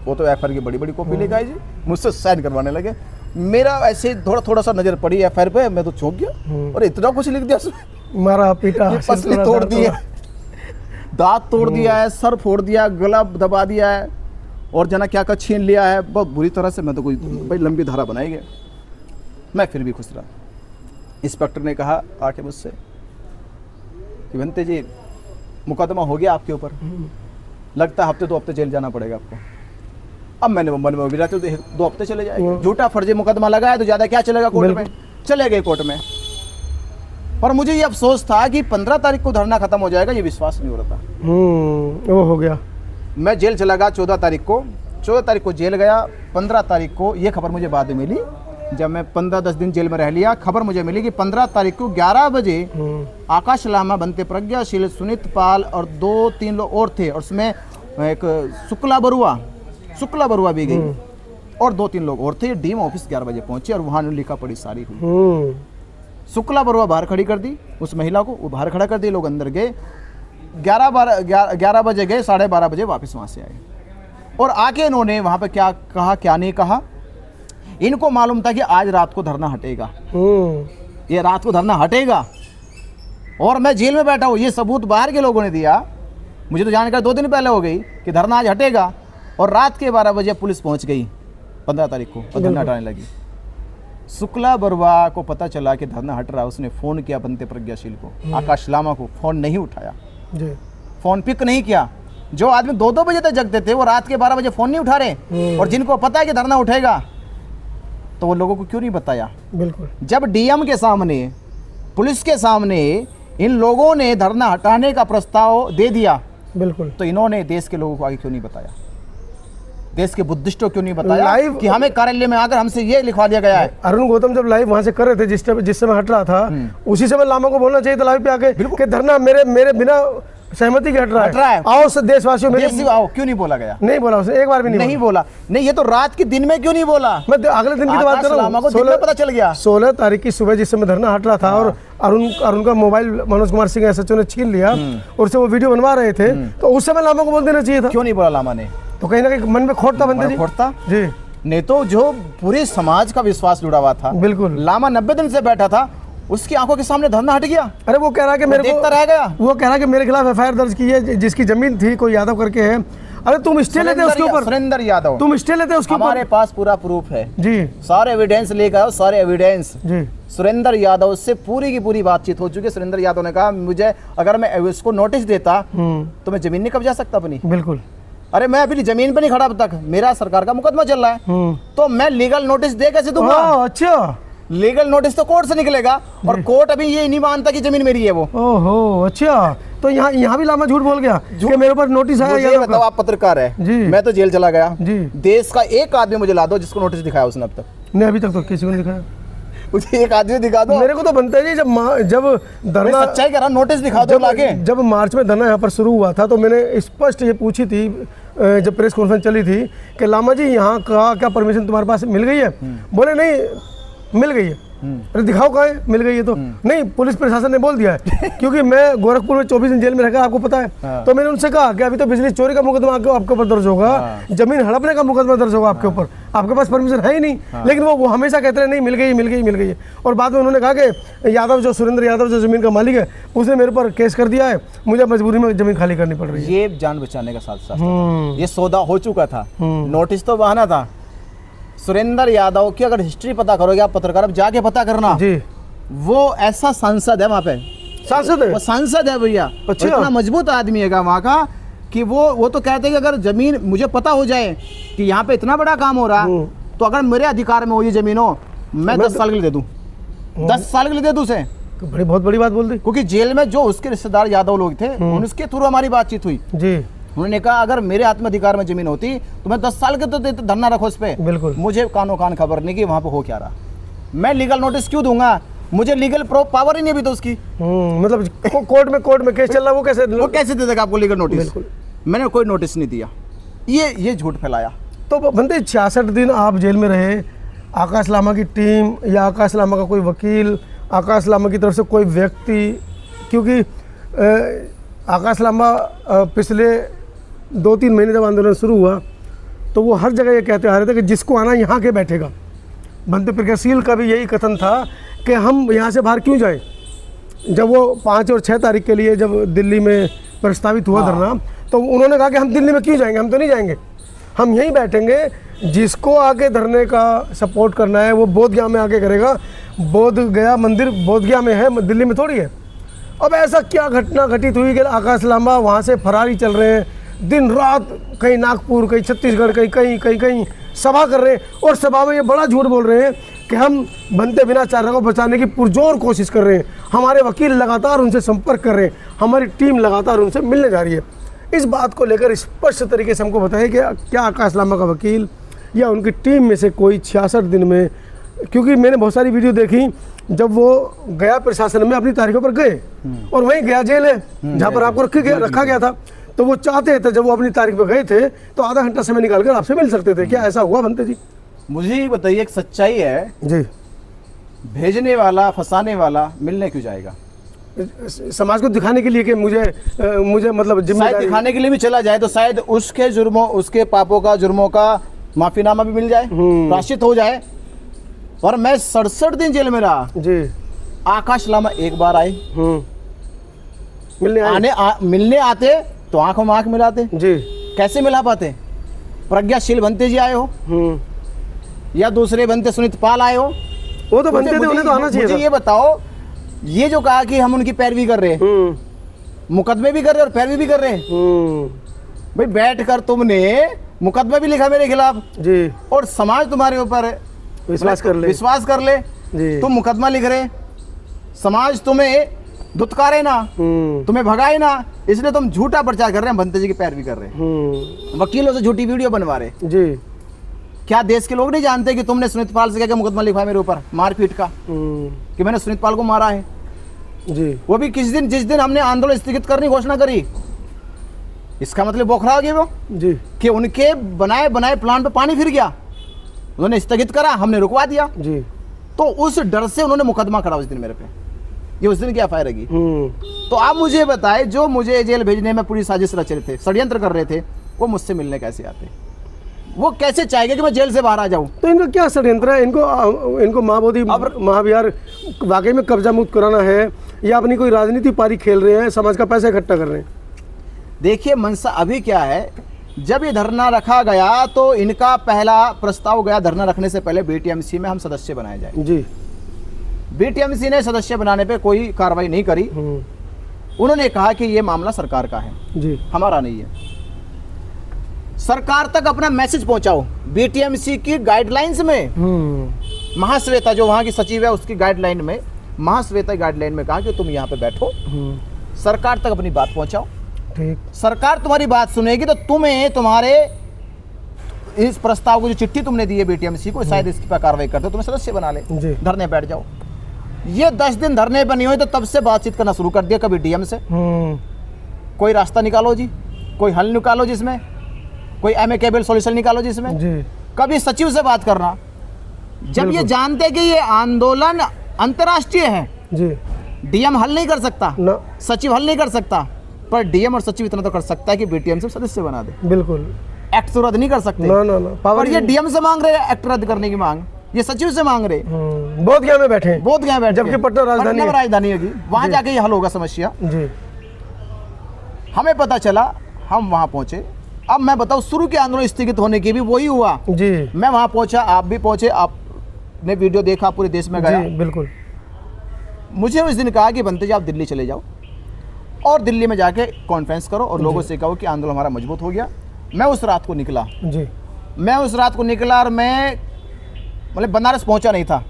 वो तो एफआईआर की बड़ी बड़ी कॉपी लेकर आए जी, मुझसे साइन करवाने लगे। मेरा ऐसे थोड़ा सा नजर पड़ी एफआईआर पे, मैं तो चौंक गया और इतना कुछ लिख दिया उसमें, मारा पीटा, पसली तोड़ दी है, दांत तोड़ दिया है, सर फोड़ दिया, गला दबा दिया है और जना क्या का छीन लिया है, बहुत बुरी तरह से। मैं तो कोई भाई लंबी धारा बनाई गई, मैं फिर भी खुश रहा। इंस्पेक्टर ने कहा आके मुझसे कि बनते जी मुकदमा हो गया आपके ऊपर, लगता है हफ्ते 2 हफ्ते जेल जाना पड़ेगा आपको। अब मैंने मन में भी रहते 2 हफ्ते चले जाएंगे, झूठा फर्जी मुकदमा लगाया तो ज्यादा क्या चलेगा कोर्ट में, चले गए कोर्ट में। पर मुझे ये अफसोस था कि 15 तारीख को धरना खत्म हो जाएगा, ये विश्वास नहीं हो रहा था। वो हो गया, मैं जेल चला गया 14 तारीख को जेल गया। 15 तारीख को ये खबर मुझे बाद में मिली, जब मैं 15-10 दिन जेल में रह लिया, खबर मुझे मिली कि 15 तारीख को 11 बजे आकाश लामा, बनते प्रज्ञाशील, सुनीत पाल और 2-3 लोग और थे, और उसमें एक शुक्ला बरुआ भी गई और 2-3 लोग और थे। डीएम ऑफिस 11 बजे पहुंचे और वहां लिखा पड़ी सारी हुई। शुक्ला बरुआ बाहर खड़ी कर दी, उस महिला को वो बाहर खड़ा कर दी, लोग अंदर गए। 11 बजे गए, 12:30 बजे वापस वहां से आए और आके इन्होंने वहां पे क्या कहा क्या नहीं कहा। इनको मालूम था कि आज रात को धरना हटेगा, ये रात को धरना हटेगा और मैं जेल में बैठा हूँ। ये सबूत बाहर के लोगों ने दिया, मुझे तो जानकारी 2 दिन पहले हो गई कि धरना आज हटेगा और रात के 12 बजे पुलिस पहुंच गई 15 तारीख को और धरना हटाने लगी। शुक्ला बरुआ को पता चला कि धरना हट रहा, उसने फ़ोन किया बनते प्रज्ञाशील को, आकाश लामा को, फ़ोन नहीं उठाया, फ़ोन पिक नहीं किया। जो आदमी 2-2 बजे तक जगते थे वो रात के 12 बजे फ़ोन नहीं उठा रहे, और जिनको पता है कि धरना उठेगा तो वो लोगों को क्यों नहीं बताया। बिल्कुल, जब डीएम के सामने, पुलिस के सामने इन लोगों ने धरना हटाने का प्रस्ताव दे दिया, बिल्कुल, तो इन्होंने देश के लोगों को आगे क्यों नहीं बताया, देश के बुद्धिस्टों क्यों नहीं बताया लाइव कि हमें कार्यालय में आकर हमसे ये लिखवा दिया गया है। अरुण गौतम जब लाइव वहां से कर रहे थे, जिस समय हट रहा था, उसी समय लामा को बोलना चाहिए था लाइव पे आके कि धरना मेरे बिना सहमति की हट हट रहा रहा है। है। आओ देशवासियों मेरे देश आओ, क्यों नहीं बोला गया? नहीं बोला उसने, एक बार भी नहीं बोला। नहीं, ये तो रात के दिन में क्यों नहीं बोला? मैं अगले दिन की तो बात आकाश कर रहा लामा हूँ। को दिन में पता चल गया। 16 तारीख की सुबह जिस समय धरना हट रहा था और अरुण का मोबाइल मनोज कुमार सिंह एसएचओ ने छीन लिया और उससे वो वीडियो बनवा रहे थे, तो उस समय लामा को बोल देना चाहिए था। क्यों नहीं बोला लामा ने? तो कहीं ना कहीं मन में खोट था बंदे जी। खोटता जी, नहीं तो जो पूरे समाज का विश्वास जुड़ा हुआ था, बिल्कुल। लामा 90 दिन से बैठा था, उसकी आंखों के सामने धरना हट गया। अरे वो कह रहा है कि मेरे को देखता रह गया। वो कह रहा है कि मेरे खिलाफ एफआईआर दर्ज की है, जिसकी जमीन थी कोई यादव करके है। अरे तुम स्टे लेते उसके ऊपर, सुरेंद्र यादव, तुम स्टे लेते उसके हमारे ऊपर। पास पूरा प्रूफ है जी सारे एविडेंस लेकर आओ, सारे एविडेंस। जी सुरेंद्र यादव से पूरी की पूरी बातचीत हो चुकी है। सुरेंद्र यादव ने कहा मुझे अगर मैं इसको नोटिस देता तो मैं जमीन नहीं कब्जा सकता अपनी। बिल्कुल। अरे मैं अभी जमीन पे नहीं खड़ा अब तक, मेरा सरकार का मुकदमा चल रहा है, तो मैं लीगल नोटिस दे कैसे दूंगा? अच्छा, लीगल नोटिस तो कोर्ट से निकलेगा और कोर्ट अभी ये नहीं मानता कि जमीन मेरी है वो। ओहो, अच्छा। तो यहाँ भी लामा झूठ बोल गया कि मेरे ऊपर नोटिस आया। मुझे बताओ, आप पत्रकार है जी, मैं तो जेल चला गया जी। देश का एक आदमी मुझे ला दो जिसको नोटिस दिखाया उसने अब तक। नहीं, अभी तक तो किसी को नहीं दिखाया। मुझे एक आदमी दिखा दो। मेरे को तो बनता है जी, जब धरना, सच्चाई कह रहा, नोटिस दिखा दो लाके। जब मार्च में धरना यहाँ पर शुरू हुआ था तो मैंने स्पष्ट ये पूछी थी, जब प्रेस कॉन्फ्रेंस चली थी कि लामा जी यहाँ का क्या परमिशन तुम्हारे पास मिल गई है? बोले नहीं मिल गई है। अरे दिखाओ कहाँ है? मिल गई है तो नहीं, पुलिस प्रशासन ने बोल दिया है। क्योंकि मैं गोरखपुर में 24 दिन जेल में रखा, आपको पता है। तो मैंने उनसे कहा कि अभी तो बिजली चोरी का मुकदमा आपके ऊपर दर्ज होगा, जमीन हड़पने का मुकदमा दर्ज होगा आपके ऊपर, आपके पास परमिशन है ही नहीं। लेकिन वो हमेशा कहते रहे नहीं मिल गई मिल गई मिल गई है। और बाद में उन्होंने कहा कि यादव जो सुरेंद्र यादव जो जमीन का मालिक है उसने मेरे पर केस कर दिया है, मुझे मजबूरी में जमीन खाली करनी पड़ रही है। ये जान बचाने का साथ साथ ये सौदा हो चुका था, नोटिस तो बहाना था। सुरेंद्र यादव की अगर हिस्ट्री पता करोगे आप पत्रकार, अब जाके पता करना जी, वो ऐसा सांसद है वहाँ पे, सांसद है, वो सांसद है भैया। अच्छा। इतना मजबूत आदमी है वहाँ का कि वो तो कहते हैं कि अगर जमीन मुझे पता हो जाए कि यहाँ पे इतना बड़ा काम हो रहा है तो अगर मेरे अधिकार में हो ये जमीन हो, मैं 10 साल के लिए दे दूँ, 10 साल के लिए दे दूँ उसे। बहुत बड़ी बात बोल दी। क्योंकि जेल में जो उसके रिश्तेदार यादव लोग थे उनके थ्रू हमारी बातचीत हुई जी। उन्होंने कहा अगर मेरे हाथ में अधिकार में जमीन होती तो मैं 10 साल के तो धरना रखो उस पे। बिल्कुल। मुझे कानो कान खबर नहीं कि वहाँ पे हो क्या रहा, मैं लीगल नोटिस क्यों दूंगा? मुझे लीगल पावर ही नहीं अभी तो उसकी। मतलब कोर्ट में केस चल रहा है, वो कैसे दे देगा आपको लीगल नोटिस? मैंने कोई नोटिस नहीं दिया, ये झूठ फैलाया। तो बनते 66 दिन आप जेल में रहे, आकाश लामा की टीम या आकाश लामा का कोई वकील, आकाश लामा की तरफ से कोई व्यक्ति, क्योंकि आकाश लामा पिछले 2-3 महीने जब आंदोलन शुरू हुआ तो वो हर जगह ये कहते आ रहे थे कि जिसको आना यहाँ के बैठेगा। बनते प्रज्ञाशील का भी यही कथन था कि हम यहाँ से बाहर क्यों जाएं। जब वो 5 और 6 तारीख के लिए जब दिल्ली में प्रस्तावित हुआ धरना, तो उन्होंने कहा कि हम दिल्ली में क्यों जाएंगे, हम तो नहीं जाएंगे, हम यहीं बैठेंगे। जिसको आगे धरने का सपोर्ट करना है वो बोध गया में आके करेगा। बोध गया मंदिर बोध गया में है, दिल्ली में थोड़ी है। अब ऐसा क्या घटना घटित हुई कि आकाश लामा वहाँ से फरारी चल रहे हैं, दिन रात कहीं नागपुर, कहीं छत्तीसगढ़, कहीं सभा कर रहे हैं, और सभा में ये बड़ा झूठ बोल रहे हैं कि हम बनते बिना चारा को बचाने की पुरजोर कोशिश कर रहे हैं, हमारे वकील लगातार उनसे संपर्क कर रहे हैं, हमारी टीम लगातार उनसे मिलने जा रही है। इस बात को लेकर स्पष्ट तरीके से हमको बताएं कि क्या आकाश लामा का वकील या उनकी टीम में से कोई 66 दिन में, क्योंकि मैंने बहुत सारी वीडियो देखी जब वो गया प्रशासन में अपनी तारीखों पर गए और वहीं गया जेल है जहाँ पर आपको रखा गया था, तो वो चाहते थे जब वो अपनी तारीख पर गए थे तो आधा घंटा समय निकालकर आपसे मिल सकते थे। क्या ऐसा हुआ बनते जी? मुझे ही बताइए, एक सच्चाई है जी, भेजने वाला फंसाने वाला मिलने क्यों जाएगा? समाज को दिखाने के लिए कि मुझे मतलब जिम्मेदारी दिखाने के लिए भी चला जाए तो शायद उसके जुर्मों, उसके पापों का, जुर्मों का माफीनामा भी मिल जाए, प्रायश्चित हो जाए। और मैं 67 दिन जेल में रहा जी। आकाश लामा एक बार आए, मिलने आते तो आंखों में आंख मिलाते जी। कैसे मिला पाते? प्रज्ञाशील बनते जी आए हो या दूसरे बनते सुनीत पाल आए हो, वो तो बनते थे, उन्हें तो आना चाहिए। मुझे ये बताओ, ये जो कहा कि हम उनकी पैरवी कर रहे हैं, मुकदमे भी कर रहे हैं और पैरवी भी कर रहे हैं, भाई बैठकर तुमने मुकदमा भी लिखा मेरे खिलाफ जी, और समाज तुम्हारे ऊपर विश्वास कर ले जी। तुम मुकदमा लिख रहे, समाज तुम्हें धुतकारे ना, तुम्हें भगाए ना, इसलिए तुम झूठा प्रचार कर रहे हैं, बनते जी की पैरवी कर रहे हैं, वकीलों से झूठी वीडियो बनवा रहे जी। क्या देश के लोग नहीं जानते कि तुमने सुनीत पाल से क्या मुकदमा लिखवाया मेरे ऊपर मारपीट का, कि मैंने सुनीत पाल को मारा है? जी वो भी किस दिन, जिस दिन हमने आंदोलन स्थगित करने की घोषणा करी। इसका मतलब बौखला हो गया वो जी कि उनके बनाए बनाए प्लान पे पानी फिर गया, उन्होंने स्थगित करा, हमने रुकवा दिया। जी। तो उस डर से उन्होंने मुकदमा करा उस दिन मेरे पे। ये उस दिन क्या फायर लगी। तो आप मुझे बताए, जो मुझे जेल भेजने में पूरी साजिश रच रहे थे, षड्यंत्र कर रहे थे, वो मुझसे मिलने कैसे आते? वो कैसे चाहेंगे कि मैं जेल से बाहर आ जाऊं? तो इनका क्या षड्यंत्र है? इनको महाबोधि महाविहार वाकई में कब्जा मुक्त कराना है या अपनी कोई राजनीति पारी खेल रहे हैं, समाज का पैसा इकट्ठा कर रहे हैं? देखिए मनसा अभी क्या है, जब ये धरना रखा गया तो इनका पहला प्रस्ताव गया, धरना रखने से पहले बीटीएमसी में हम सदस्य बनाए जाए। जी। बीटीएमसी ने सदस्य बनाने पे कोई कार्रवाई नहीं करी। उन्होंने कहा कि ये मामला सरकार का है, जी, हमारा नहीं है। सरकार तक अपना मैसेज पहुंचाओ। बीटीएमसी की गाइडलाइंस में महाश्वेता जो वहां की सचिव है उसकी गाइडलाइन में, महाश्वेता गाइडलाइन में कहा कि तुम यहाँ पे बैठो, सरकार तक अपनी बात पहुंचाओ। ठीक। सरकार तुम्हारी बात सुनेगी तो तुम्हें, तुम्हारे इस प्रस्ताव को जो चिट्ठी तुमने दी है बीटीएमसी को, शायद इसकी पर कार्रवाई करते तुम्हें सदस्य बना ले, धरने बैठ जाओ। ये 10 दिन धरने बनी हुई, तो तब से बातचीत करना शुरू कर दिया कभी डीएम से, कोई रास्ता निकालो जी, कोई हल निकालो, जिसमें कोई एमिकेबल सॉल्यूशन निकालो जिसमें जी। कभी सचिव से बात करना, जब ये जानते कि ये आंदोलन अंतर्राष्ट्रीय है जी, डीएम हल नहीं कर सकता ना, सचिव हल नहीं कर सकता, पर डीएम और सचिव इतना तो कर सकता है कि बीटीएम से सदस्य बना दे। बिल्कुल। एक्ट तो रद्द नहीं कर सकते ना, ना, ना। पर ये डीएम से मांग रहे हैं एक्ट रद्द करने की मांग, ये सचिव से मांग रहे। बोधगया में बैठे, बोधगया बैठे, जबकि पटना राजधानी होगी, वहां जाके ये हल होगा समस्या जी। हमें पता चला, हम वहां पहुंचे। अब मैं बताऊं, शुरू के आंदोलन स्थगित होने की भी वही हुआ जी। मैं वहां पहुंचा, आप भी पहुंचे, आपने वीडियो देखा, पूरे देश में गया। बिल्कुल। मुझे उस दिन कहा कि बनते जी आप दिल्ली चले जाओ और दिल्ली में जाके कॉन्फ्रेंस करो और लोगों से कहो कि आंदोलन हमारा मजबूत हो गया। मैं उस रात को निकला जी, मैं उस रात को निकला और मैं मतलब बनारस पहुंचा नहीं था।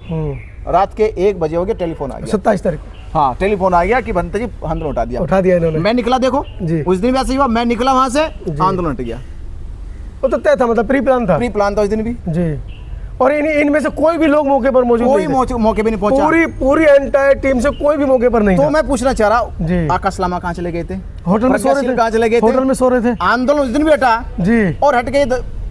रात के 1 बजे हो गया, टेलीफोन आ गया 27 तारीख को। हाँ, टेलीफोन आ गया कि बनते जी आंदोलन उठा दिया इन्होंने। मैं निकला, देखो जी, उस दिन भी ऐसे ही हुआ, मैं निकला वहां से, आंदोलन हट गया। वो तो तय था, मतलब प्री प्लान था उस दिन भी जी। और इनमें से कोई भी लोग मौके पर मौजूद कोई मौके पे नहीं पहुंचा, पूरी एंटायर टीम से कोई भी मौके पर नहीं तो था। मैं पूछना चाह रहा हूँ, आकाश लामा कहाँ चले गए थे? होटल में सो रहे थे। कहाँ चले गए थे? होटल में सो रहे थे। आंदोलन उस दिन भी हटा जी, और हट गए,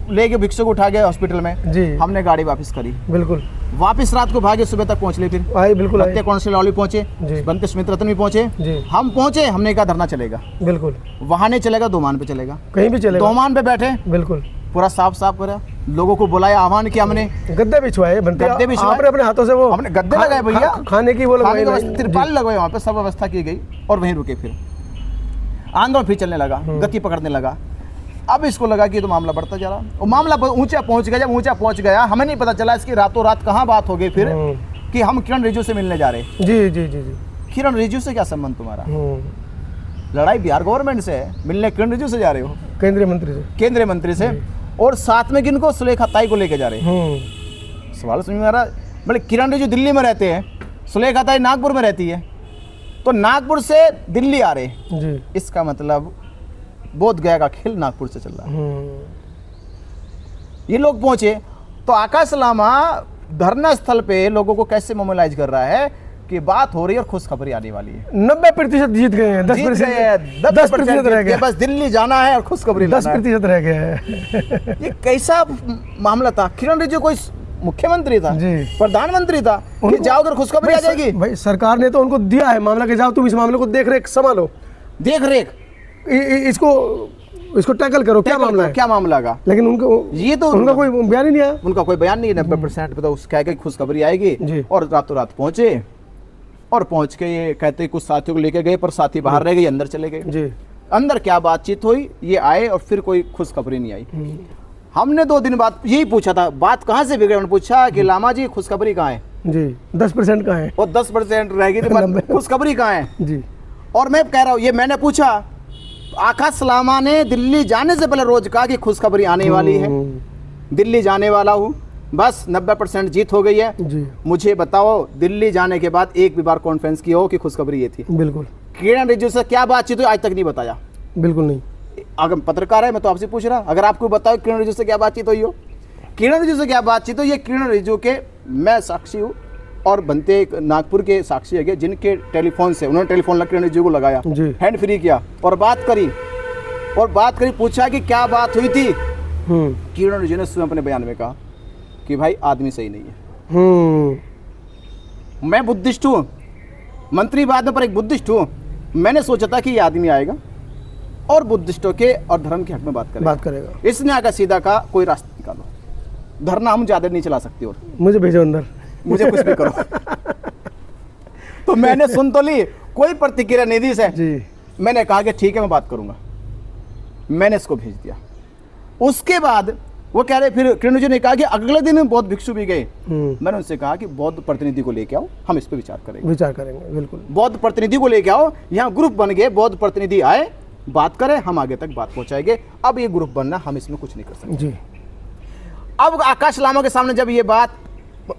लेके भिक्षुक उठा गए हॉस्पिटल में जी। हमने गाड़ी वापस करी, बिल्कुल वापस रात को भागे, सुबह तक पहुंच ले, फिर आए, बिल्कुल बनते काउंसिल वाले पहुंचे, बनते स्मित रतन भी पहुंचे, हम पहुंचे, हमने कहा धरना चलेगा, बिल्कुल वहां नहीं चलेगा, दोमान पे चलेगा, कहीं भी चलेगा। दोमान पे बैठे, बिल्कुल पूरा साफ करा, लोगों को बुलाया, आह्वान किया, हमने गद्दे बिछवाए, गद्दे बिछवाए अपने हाथों से, वो हमने गद्दे लगाए भैया, खाने की वो तिरपाल लगवाए, वहां पे सब व्यवस्था की गई और वहीं रुके। फिर आंदोलन फिर चलने लगा, गति पकड़ने लगा। अब इसको लगा कि तो मामला बढ़ता जा रहा, और मामला ऊंचा पहुंच गया। जब ऊंचा पहुंच गया, हमें नहीं पता चला इसकी रातों रात कहाँ बात हो गई फिर कि हम किरण रिजिजू से मिलने जा रहे। जी जी जी जी। किरण रिजिजू से क्या संबंध तुम्हारा? लड़ाई बिहार गवर्नमेंट से है, मिलने किरण रिजिजू से जा रहे हो, केंद्रीय मंत्री से, और साथ में किनको? सुलेखा ताई को लेके जा रहे हैं। सवाल समझ में आ रहा, मतलब किरण रिजिजू दिल्ली में रहते हैं, सुलेखा ताई नागपुर में रहती है, तो नागपुर से दिल्ली आ रहे जी। इसका मतलब बोधगया का खेल नागपुर से चल रहा है। ये लोग पहुंचे तो आकाश लामा धरना स्थल पे लोगों को कैसे मोबिलाइज कर रहा है कि बात हो रही है और खुशखबरी आने वाली है। 90% जीत गए हैं, 10% रह गया, बस दिल्ली जाना है और खुशखबरी 10% रह गया है। ये कैसा मामला था? किरण रिजिजू कोई मुख्यमंत्री था, प्रधानमंत्री था, जाओ अगर खुशखबरी आ जाएगी। भाई सरकार ने तो उनको दिया है मामला कि जाओ तुम इस मामले को देख रेख संभालो, देख रेख इसको टैकल करो, क्या मामला है, क्या मामला का। लेकिन उनको ये तो उनका कोई बयान ही नहीं आया, उनका कोई बयान नहीं है। 90% पे तो कह के खुशखबरी आएगी, और रातों रात पहुंचे, और पहुंच के ये कहते कुछ साथियों को लेके गए, पर साथी बाहर रह गए, अंदर चले गए। अंदर क्या बातचीत हुई, ये आए और फिर कोई खुशखबरी नहीं आई। हमने 2 दिन बाद यही पूछा था, बात कहाँ से बिगड़ी? उन्होंने पूछा कि लामा जी खुशखबरी कहाँ है जी, 10% कहाँ है, और 10% रह गई थी, खुशखबरी कहाँ है जी। और मैं कह रहा हूँ, ये मैंने पूछा, आकाश लामा ने दिल्ली जाने से पहले रोज कहा कि खुशखबरी आने वाली है, दिल्ली जाने वाला हूँ, बस 90% जीत हो गई है जी। मुझे बताओ, दिल्ली जाने के बाद एक भी बार कॉन्फ्रेंस की हो कि खुशखबरी ये थी? बिल्कुल। किरण रिजिजू से क्या बातचीत हुई आज तक नहीं बताया, बिल्कुल नहीं। अगर पत्रकार है, मैं तो आपसे पूछ रहा, अगर आपको बताओ किरण रिजिजू से क्या बातचीत हुई हो, किरण रिजिजू से क्या बातचीत हो, ये किरण रिजिजू के, मैं साक्षी हूँ, और बनते एक नागपुर के साक्षी है जिनके टेलीफोन से उन्होंने टेलीफोन किरण रिजिजू को लगाया, जी। हैंड फ्री किया और बात करी पूछा कि क्या बात हुई थी। किरण रिजिजू ने स्वयं अपने बयान में कहा कि भाई आदमी सही नहीं है। मैं बुद्धिस्ट हूँ, मंत्री बाद में पर एक बुद्धिस्ट हूँ। मैंने सोचा था कि ये आदमी आएगा और बुद्धिस्टों के और धर्म के हक में बात करेगा। इसने आकर सीधा कहा कोई रास्ता निकालो, धरना हम ज्यादा नहीं चला सकते और मुझे भेजो अंदर, मुझे कुछ भी करो। तो मैंने सुन तो ली, कोई प्रतिक्रिया नहीं दी से जी। मैंने कहा कि ठीक है मैं बात करूंगा। मैंने इसको भेज दिया। उसके बाद वो कह रहे, फिर किरण जी ने कहा कि अगले दिन बौद्ध भिक्षु भी गए। मैंने उनसे कहा कि बौद्ध प्रतिनिधि को लेके आओ, हम इस पर विचार करेंगे। बिल्कुल, बौद्ध प्रतिनिधि को लेके आओ। यहाँ ग्रुप बन गए, बौद्ध प्रतिनिधि आए, बात करें, हम आगे तक बात पहुंचाएंगे। अब ये ग्रुप बनना, हम इसमें कुछ नहीं कर सकते जी। अब आकाश लामा के सामने जब ये बात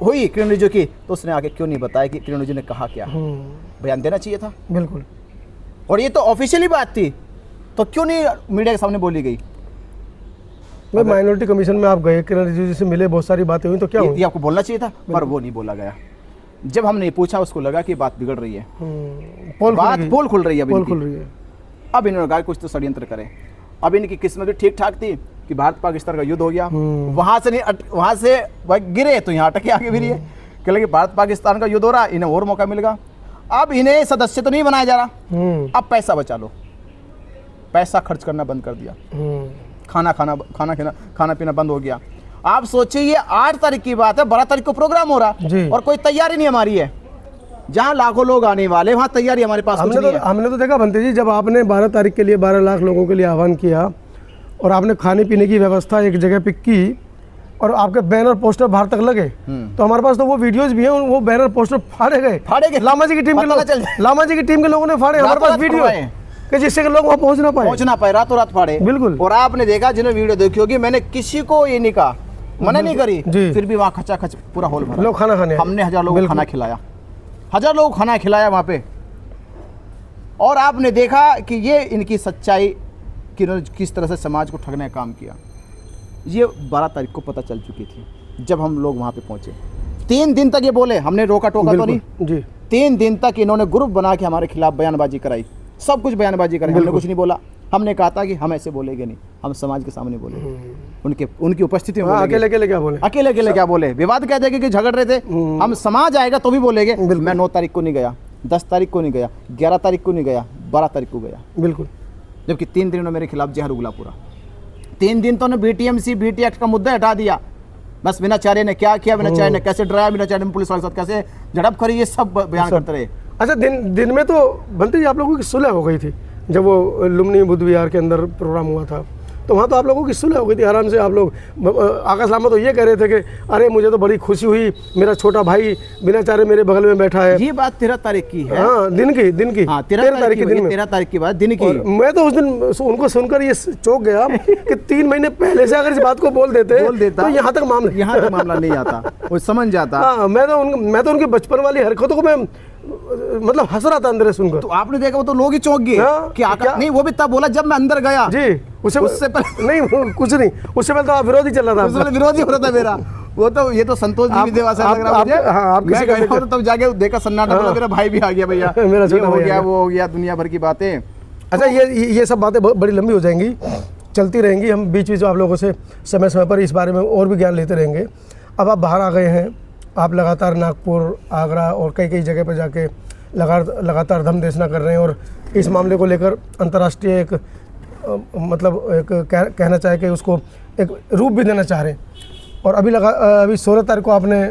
हुई किरण रिजिजू की, तो उसने आगे क्यों नहीं बताया कि किरण रिजिजू ने कहा क्या। बयान देना चाहिए था। बिल्कुल, और ये तो ऑफिशियली बात थी, तो क्यों नहीं मीडिया के सामने बोली गई। मैं माइनॉरिटी कमीशन में आप गए, किरण रिजिजू से मिले, बहुत सारी बातें हुई, तो क्या ये आपको बोलना चाहिए था, पर वो नहीं बोला गया। जब हमने पूछा, उसको लगा कि बात बिगड़ रही है, पोल खुल रही है। अब इन्होंने कहा कुछ तो षड्यंत्र करें। अब इनकी किस्मत भी ठीक ठाक थी कि भारत पाकिस्तान का युद्ध हो गया, वहां से गिरे तो यहाँ अटके आगे भी रही है। कह लगे भारत पाकिस्तान का युद्ध हो रहा, इन्हें और मौका मिलेगा। अब इन्हें सदस्य तो नहीं बनाया जा रहा, अब पैसा बचा लो। पैसा खर्च करना बंद कर दिया, खाना पीना बंद हो गया। आप सोचिए, ये 8 तारीख की बात है, 12 तारीख को प्रोग्राम हो रहा और कोई तैयारी नहीं हमारी है। जहाँ लाखों लोग आने वाले, वहाँ तैयारी हमारे पास कुछ नहीं है। हमने तो देखा बनते जी, जब आपने 12 तारीख के लिए 12 लाख लोगों के लिए आह्वान किया और आपने खाने पीने की व्यवस्था एक जगह पे की और आपके बैनर पोस्टर बाहर तक लगे, तो हमारे पास तो वो वीडियोस भी हैं, वो बैनर पोस्टर फाड़े गए। लामा जी की टीम के लोगों ने फाड़े। हमारे पास वीडियो है कि जिससे लोग वहाँ पहुँच ना पाए, रातों रात फाड़े। बिल्कुल। और आपने देखा, जिन्होंने वीडियो देखी होगी, मैंने किसी को ये नहीं कहा, मना नहीं करी, फिर भी वहाँ खचाखच पूरा हॉल भरा, लोग खाना खाने। हमने 1000 लोगों को खाना खिलाया, 1000 लोगों को खाना खिलाया वहाँ पे। और आपने देखा कि ये इनकी सच्चाई, कि इन्होंने किस तरह से समाज को ठगने का काम किया, ये 12 तारीख को पता चल चुकी थी जब हम लोग वहाँ पे पहुँचे। 3 दिन तक ये बोले, हमने रोका टोका तो नहीं जी। 3 दिन तक इन्होंने ग्रुप बना के हमारे खिलाफ बयानबाजी कराई, सब कुछ बयानबाजी कराई। हमने कुछ नहीं बोला। हमने कहा था कि हम ऐसे बोलेंगे नहीं, हम समाज के सामने बोलेंगे, उनकी उपस्थिति में। अकेले क्या बोले, विवाद कह देंगे कि झगड़ रहे थे, हम समाज आएगा तो भी बोलेंगे। मैं 9 तारीख को नहीं गया, 10 तारीख को नहीं गया, 11 तारीख को नहीं गया, 12 तारीख को गया। बिल्कुल, जबकि 3 दिन मेरे खिलाफ जहर उगला पूरा। 3 दिन तो BTMC BT एक्ट का मुद्दा हटा दिया। बस बिनाचार्य ने क्या किया, बिनाचार्य ने कैसे डराया, बिनाचार्य ने पुलिस वाले के साथ कैसे झड़प करी, ये सब बयान करते रहे। अच्छा, दिन में तो बनते जी आप लोगों की सुलह हो गई थी जब वो लुम्बिनी बुद्ध विहार के अंदर प्रोग्राम हुआ था, तो वहाँ तो आप लोगों की सुलह हो गई थी आराम से। आप लोग, आकाश लामा तो ये कह रहे थे कि अरे मुझे तो बड़ी खुशी हुई, मेरा छोटा भाई बिनाचार्य मेरे बगल में बैठा है। ये बात 13 तारीख की है। हाँ, दिन की। हाँ, 13 तारीख की दिन में, 13 तारीख की बात दिन की। मैं तो उस दिन उनको सुनकर ये चौंक गया कि 3 महीने पहले से अगर इस बात को बोल देता तो यहाँ तक मामला नहीं आता, वो समझ जाता। हाँ, मैं तो उनके बचपन वाली हरकतों को मैं मतलब हंस रहा था अंदर सुनकर। तो आपने देखा, वो तो लोग ही चौंक गए कि नहीं, वो भी तब बोला जब मैं अंदर गया जी। उससे पहले नहीं, कुछ नहीं, उससे पहले तो आप विरोधी चल रहा था, विरोधी हो रहा था मेरा। वो तो ये तो संतोष जी देवा से लग रहा मुझे। आप किसी का तो तब जाके देखा सन्नाटा, बोला मेरा भाई भी आ गया भैया, मेरा छोटा हो गया, वो हो गया, दुनिया भर की बातें। अच्छा, ये सब बातें बड़ी लंबी हो जाएंगी, चलती रहेंगी। हम बीच बीच आप लोगों से समय पर इस बारे में और भी ज्ञान लेते रहेंगे। अब आप बाहर आ गए हैं, आप लगातार नागपुर, आगरा और कई जगह पर जाके लगातार धम देशना कर रहे हैं और इस मामले को लेकर अंतर्राष्ट्रीय एक मतलब एक कहना चाहे कि उसको एक रूप भी देना चाह रहे हैं। और अभी 16 तारीख को आपने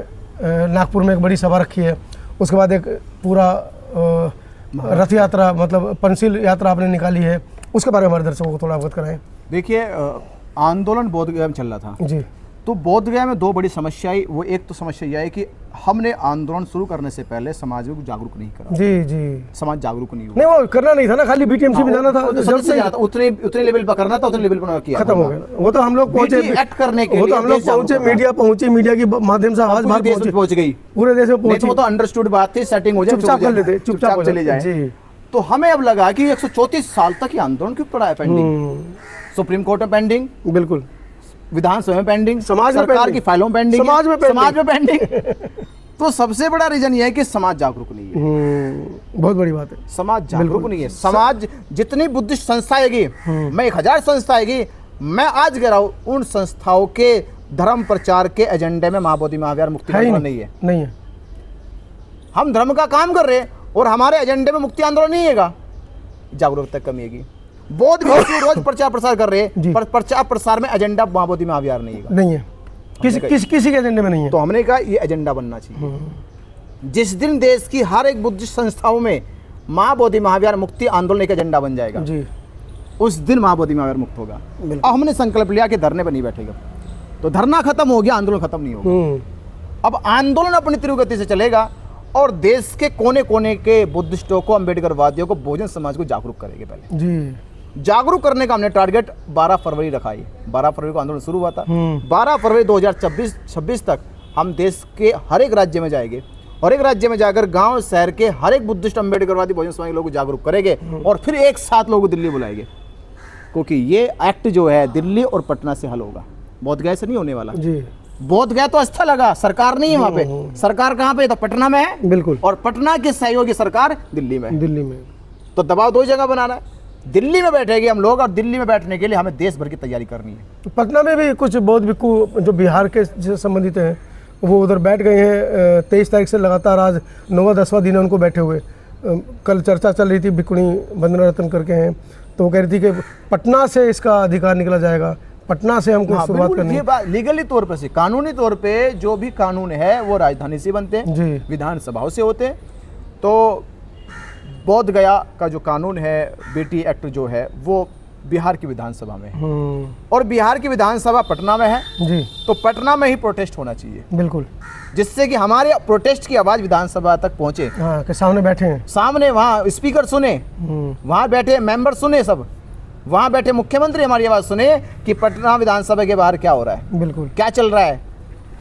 नागपुर में एक बड़ी सभा रखी है, उसके बाद एक पूरा रथ यात्रा मतलब पंचशील यात्रा आपने निकाली है, उसके बारे में हमारे दर्शकों को थोड़ा अवगत कराएं। देखिए, आंदोलन बोधगया में चल रहा था जी, तो बोधगया में 2 बड़ी समस्या आई। वो एक तो समस्या यह है कि हमने आंदोलन शुरू करने से पहले समाज को जागरूक नहीं करा। जी, समाज जागरूक नहीं हुआ। नहीं, वो करना नहीं था ना, खाली BTMC में जाना था, उतने लेवल पर करना था, उतने लेवल पर किया, खत्म हो गया। वो तो हम लोग पहुंचे एक्ट करने के लिए, वो तो हम लोग पहुंचे, मीडिया पहुंची, मीडिया के माध्यम से आवाज बाहर पहुंच गई, पूरे देश में पहुंची। वो तो अंडरस्टूड बात थी, सेटिंग हो जाए, चुपचाप कर लेते, चुपचाप चले जाए। तो हमें अब लगा कि 134 साल तक ये आंदोलन क्यों पड़ा है पेंडिंग, सुप्रीम कोर्ट में पेंडिंग, बिल्कुल, विधानसभा में पेंडिंग, समाज सरकार की फाइलों में पेंडिंग, समाज में पेंडिंग। तो सबसे बड़ा रीजन ये है कि समाज जागरूक नहीं है। बहुत बड़ी बात है। समाज जागरूक नहीं है। समाज जितनी बुद्धिस्ट संस्था आएगी, मैं 1000 संस्था आएगी, मैं आज कह रहा हूँ उन संस्थाओं के धर्म प्रचार के एजेंडे में महाबोधि महाविहार मुक्ति आंदोलन नहीं है। नहीं है। हम धर्म का काम कर रहे हैं और हमारे एजेंडे में मुक्ति आंदोलन नहीं है, जागरूकता कमी है। बौद्ध भिक्षु रोज प्रचार प्रसार कर रहे हैं, पर प्रचार प्रसार में एजेंडा महाबोधि महाविहार नहीं है। किसी के एजेंडे में नहीं है। तो हमने कहा ये एजेंडा बनना चाहिए। जिस दिन देश की हर एक बुद्धिस्ट संस्थाओं में महाबोधि महाविहार मुक्ति आंदोलन एक एजेंडा बन जाएगा जी, उस दिन महाबोधि महाविहार मुक्त होगा। और हमने संकल्प लिया कि धरने पर नहीं बैठेगा। तो धरना खत्म हो गया, आंदोलन खत्म नहीं होगा। अब आंदोलन अपनी तीव्र गति से चलेगा और देश के कोने कोने के बुद्धिस्टों को, अम्बेडकरवादियों को, बहुजन समाज को जागरूक करेंगे। पहले जी जागरूक करने का हमने टारगेट 12 फरवरी रखा है। 12 फरवरी को आंदोलन शुरू हुआ था। 12 फरवरी 2026 तक हम देश के हर एक राज्य में जाएंगे और एक राज्य में जाकर गांव शहर के हर एक बुद्धिस्ट, अम्बेडकरवादी, बहुजन समाज के लोगों को जागरूक करेंगे और फिर एक साथ लोगों को दिल्ली बुलाएंगे, क्योंकि ये एक्ट जो है दिल्ली और पटना से हल होगा। बोधगया से नहीं होने वाला जी। बोधगया तो अच्छा लगा, सरकार नहीं है वहाँ पे। सरकार कहाँ पे? तो पटना में है। बिल्कुल। और पटना की सहयोगी सरकार दिल्ली में। तो दबाव दो जगह बनाना है। दिल्ली में बैठेंगे हम लोग और दिल्ली में बैठने के लिए हमें देश भर की तैयारी करनी है। पटना में भी कुछ बौद्ध भिक्षु जो बिहार के से संबंधित हैं वो उधर बैठ गए हैं। 23 तारीख से लगातार आज 9वां-10वां दिन है उनको बैठे हुए। कल चर्चा चल रही थी, भिक्षुणी वंदना रत्न करके हैं, तो वो कह रही थी कि पटना से इसका अधिकार निकला जाएगा, पटना से हमको शुरुआत करनी है। ये बात लीगली तौर पर से, कानूनी तौर पे जो भी कानून है वो राजधानी से बनते हैं जी, विधानसभाओं से होते हैं। तो बोध गया का जो कानून है, बेटी एक्ट जो है, वो बिहार की विधानसभा में है और बिहार की विधानसभा पटना में है जी। तो पटना में ही प्रोटेस्ट होना चाहिए। बिल्कुल। जिससे कि हमारे प्रोटेस्ट की आवाज विधानसभा तक पहुंचे। हाँ, के सामने बैठे हैं, सामने वहाँ स्पीकर सुने, वहाँ बैठे मेंबर सुने, सब वहाँ बैठे मुख्यमंत्री हमारी आवाज सुने कि पटना विधानसभा के बाहर क्या हो रहा है, बिल्कुल क्या चल रहा है।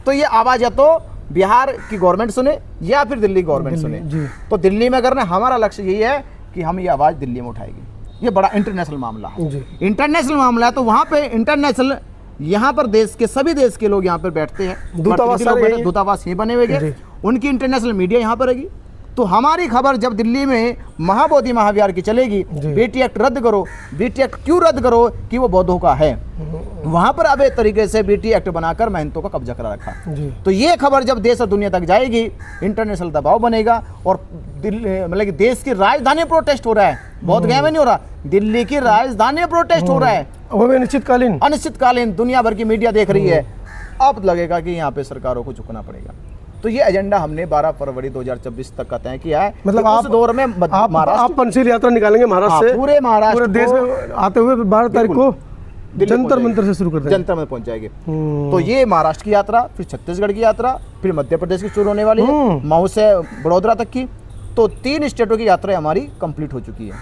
तो ये आवाज या तो बिहार की गवर्नमेंट सुने या फिर दिल्ली गवर्नमेंट सुने। तो दिल्ली में करना हमारा लक्ष्य यही है कि हम ये आवाज़ दिल्ली में उठाएंगे। ये बड़ा इंटरनेशनल मामला है, इंटरनेशनल मामला है। तो वहाँ पे इंटरनेशनल, यहाँ पर देश के सभी देश के लोग यहाँ पर बैठते हैं, दूतावास ही बने हुए, उनकी इंटरनेशनल मीडिया यहाँ पर रहेगी। तो हमारी खबर जब दिल्ली में महाबोधि महाविहार की चलेगी, बेटी एक्ट रद्द करो, बेटी एक्ट क्यों रद्द करो कि वो बौद्धों का है, वहां पर अवैध तरीके से बेटी एक्ट बनाकर महंतों का कब्जा करा रखा। तो ये खबर जब देश और दुनिया तक जाएगी, इंटरनेशनल दबाव बनेगा और मतलब कि देश की राजधानी प्रोटेस्ट हो रहा है, बोधगया में नहीं हो रहा, दिल्ली की राजधानी प्रोटेस्ट हो रहा है, वो भी अनिश्चितकालीन दुनिया भर की मीडिया देख रही है। अब लगेगा कि यहाँ पे सरकारों को झुकना पड़ेगा। तो ये एजेंडा हमने 12 फरवरी 2026 तक का तय किया है। मतलब उस दौर में आप पंचशील यात्रा निकालेंगे महाराष्ट्र से, पूरे महाराष्ट्र, पूरे देश में आते हुए 12 तारीख को जंतर मंतर से शुरू कर देंगे, जंतर में पहुंच जाएंगे। तो ये महाराष्ट्र की यात्रा, फिर छत्तीसगढ़ की यात्रा, फिर मध्य प्रदेश की शुरू होने वाली है, मऊ से बड़ौदा तक की। तो 3 स्टेटों की यात्रा हमारी कंप्लीट हो चुकी है।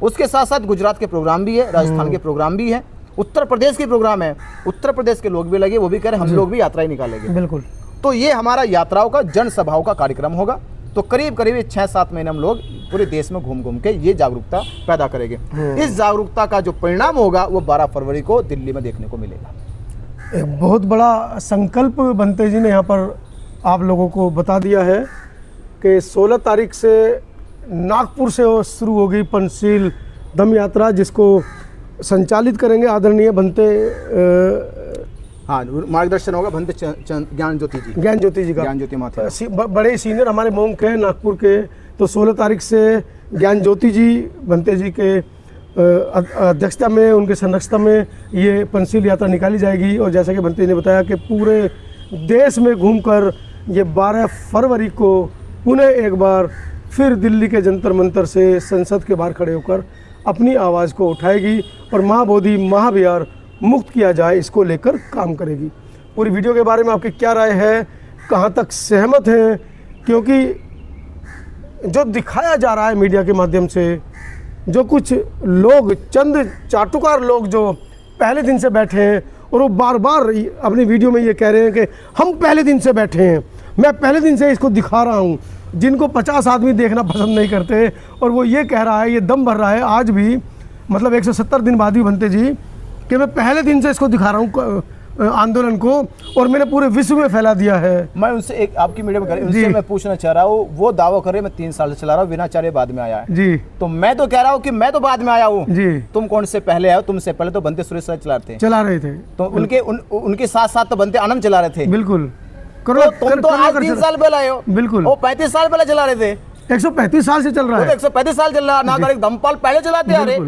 उसके साथ साथ गुजरात के प्रोग्राम भी है, राजस्थान के प्रोग्राम भी है, उत्तर प्रदेश के प्रोग्राम है। उत्तर प्रदेश के लोग भी लगे, वो भी कह रहे हम लोग भी यात्रा ही निकालेंगे। बिल्कुल। तो ये हमारा यात्राओं का, जनसभाओं का कार्यक्रम होगा। तो करीब करीब 6-7 महीने हम लोग पूरे देश में घूम घूम के ये जागरूकता पैदा करेंगे। इस जागरूकता का जो परिणाम होगा वो 12 फरवरी को दिल्ली में देखने को मिलेगा। एक बहुत बड़ा संकल्प बनते जी ने यहाँ पर आप लोगों को बता दिया है कि 16 तारीख से नागपुर से शुरू होगी पंचशील दम यात्रा, जिसको संचालित करेंगे आदरणीय बनते हाँ, मार्गदर्शन होगा भंते ज्ञान ज्योति जी का, ज्ञान ज्योति माथे बड़े सीनियर हमारे मोंक हैं नागपुर के। तो 16 तारीख से ज्ञान ज्योति जी भंते जी के अध्यक्षता में, उनके संरक्षता में ये पंचशील यात्रा निकाली जाएगी। और जैसा कि भंते जी ने बताया कि पूरे देश में घूमकर ये 12 फरवरी को पुनः एक बार फिर दिल्ली के जंतर मंतर से संसद के बाहर खड़े होकर अपनी आवाज़ को उठाएगी और महाबोधि महाविहार मुक्त किया जाए, इसको लेकर काम करेगी। पूरी वीडियो के बारे में आपकी क्या राय है, कहाँ तक सहमत हैं? क्योंकि जो दिखाया जा रहा है मीडिया के माध्यम से, जो कुछ लोग, चंद चाटुकार लोग जो पहले दिन से बैठे हैं और वो बार बार अपनी वीडियो में ये कह रहे हैं कि हम पहले दिन से बैठे हैं, मैं पहले दिन से इसको दिखा रहा हूँ, जिनको 50 आदमी देखना पसंद नहीं करते, और वो ये कह रहा है, ये दम भर रहा है आज भी, मतलब 170 दिन बाद भी बनते जी, कि मैं पहले दिन से इसको दिखा रहा हूँ, आंदोलन को और मैंने पूरे विश्व में फैला दिया है। मैं उनसे एक आपकी मीडिया में उनसे मैं पूछना चाह रहा हूँ, वो दावा कर रहे मैं 3 साल से चला रहा हूँ, विनाचार्य बाद में आया है जी। तो मैं तो कह रहा हूँ कि मैं तो बाद में आया हूँ जी। तुम कौन से पहले आए? तुमसे पहले तो बनते सुरेश चला रहे थे, तो उनके साथ साथ तो बनते आनंद चला रहे थे। बिल्कुल। तो तुम तो आज 3 साल पहले आए हो। बिल्कुल। वो 35 साल पहले चला रहे थे। 135 साल से चल रहा है। 135 साल चल रहा है। अनागरिक धम्मपाल पहले चलाते आ रहे,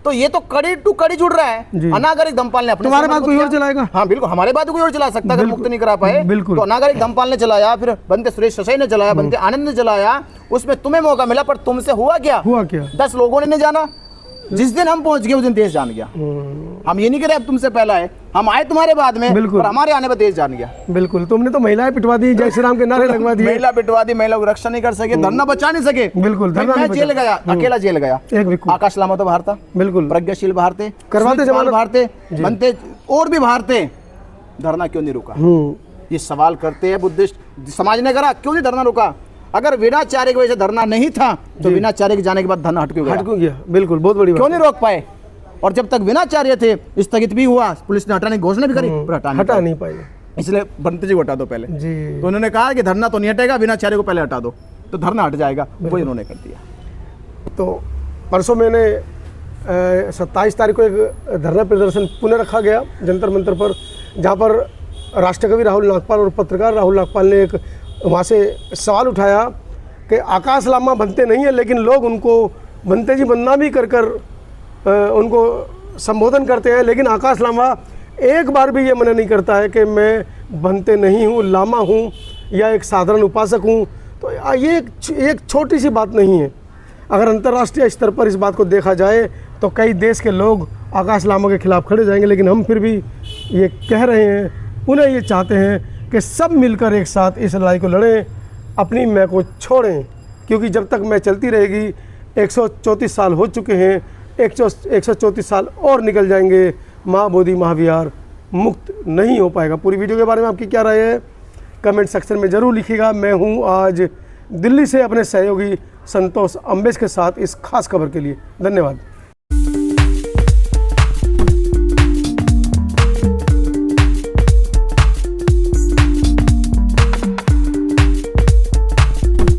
तो ये तो कड़ी टू कड़ी जुड़ रहा है। अनागरिक धम्मपाल ने अपने तुम्हारे बाद कोई और चलाएगा? हाँ बिल्कुल, हमारे बाद कोई और चला सकता है अगर मुक्त नहीं करा पाए। बिल्कुल। तो अनागरिक धम्मपाल ने चलाया, फिर बनते सुरेश शशाई ने चलाया, बनते आनंद ने चलाया, उसमें तुम्हें मौका मिला, पर तुमसे हुआ क्या? 10 लोगों ने नहीं जाना। जिस दिन हम पहुंच गए उस दिन देश जान गया। हम ये नहीं कह रहे अब तुमसे पहला है, हम आए तुम्हारे बाद में, पर हमारे आने पर देश जान गया। बिल्कुल। तुमने तो महिलाएं पिटवा दी, जय श्री राम के नारे लगवा दिए। महिला पिटवा दी, महिला को रक्षा नहीं कर सके, धरना बचा नहीं सके। बिल्कुल। मैं जेल गया, अकेला जेल गया। आकाश लामा तो बाहर था, बिल्कुल। प्रज्ञाशील बाहर थे, करवाते जमानत बाहर थे, बनते और भी बाहर थे। धरना क्यों नहीं रुका? ये सवाल करते हैं बुद्धिस्ट समाज ने करा, क्यों नहीं धरना रुका? अगर विनाचार्य की वजह से धरना नहीं था तो विनाचार्य के जाने के बाद धरना हट क्यों गया? बिल्कुल, बहुत बड़ी बात। क्यों नहीं रोक पाए? और जब तक विनाचार्य थे स्थगित भी हुआ, पुलिस ने हटाने की घोषणा भी करी, पर हटा नहीं पाए। इसलिए बनते जी को हटा दो पहले जी। तो उन्होंने कहा कि धरना तो नहीं हटेगा, विनाचार्य को पहले हटा दो तो धरना हट जाएगा, वही उन्होंने कर दिया। तो परसों मैंने 27 तारीख को एक धरना प्रदर्शन पुनः रखा गया जंतर मंतर पर, जहाँ पर राष्ट्रकवि राहुल नागपाल और पत्रकार राहुल नागपाल ने एक वहाँ से सवाल उठाया कि आकाश लामा बनते नहीं है, लेकिन लोग उनको बनते जी बदनामी कर कर उनको संबोधन करते हैं, लेकिन आकाश लामा एक बार भी ये मना नहीं करता है कि मैं बनते नहीं हूँ, लामा हूँ या एक साधारण उपासक हूँ। तो ये एक छोटी सी बात नहीं है। अगर अंतर्राष्ट्रीय स्तर पर इस बात को देखा जाए तो कई देश के लोग आकाश लामा के खिलाफ खड़े जाएंगे, लेकिन हम फिर भी ये कह रहे हैं, पुनः ये चाहते हैं कि सब मिलकर एक साथ इस लड़ाई को लड़ें, अपनी मैं को छोड़ें, क्योंकि जब तक मैं चलती रहेगी 134 साल हो चुके हैं, 134 साल और निकल जाएंगे, महाबोधि महाविहार मुक्त नहीं हो पाएगा। पूरी वीडियो के बारे में आपकी क्या राय है कमेंट सेक्शन में ज़रूर लिखिएगा। मैं हूं आज दिल्ली से अपने सहयोगी संतोष अम्बेश के साथ इस खास खबर के लिए। धन्यवाद।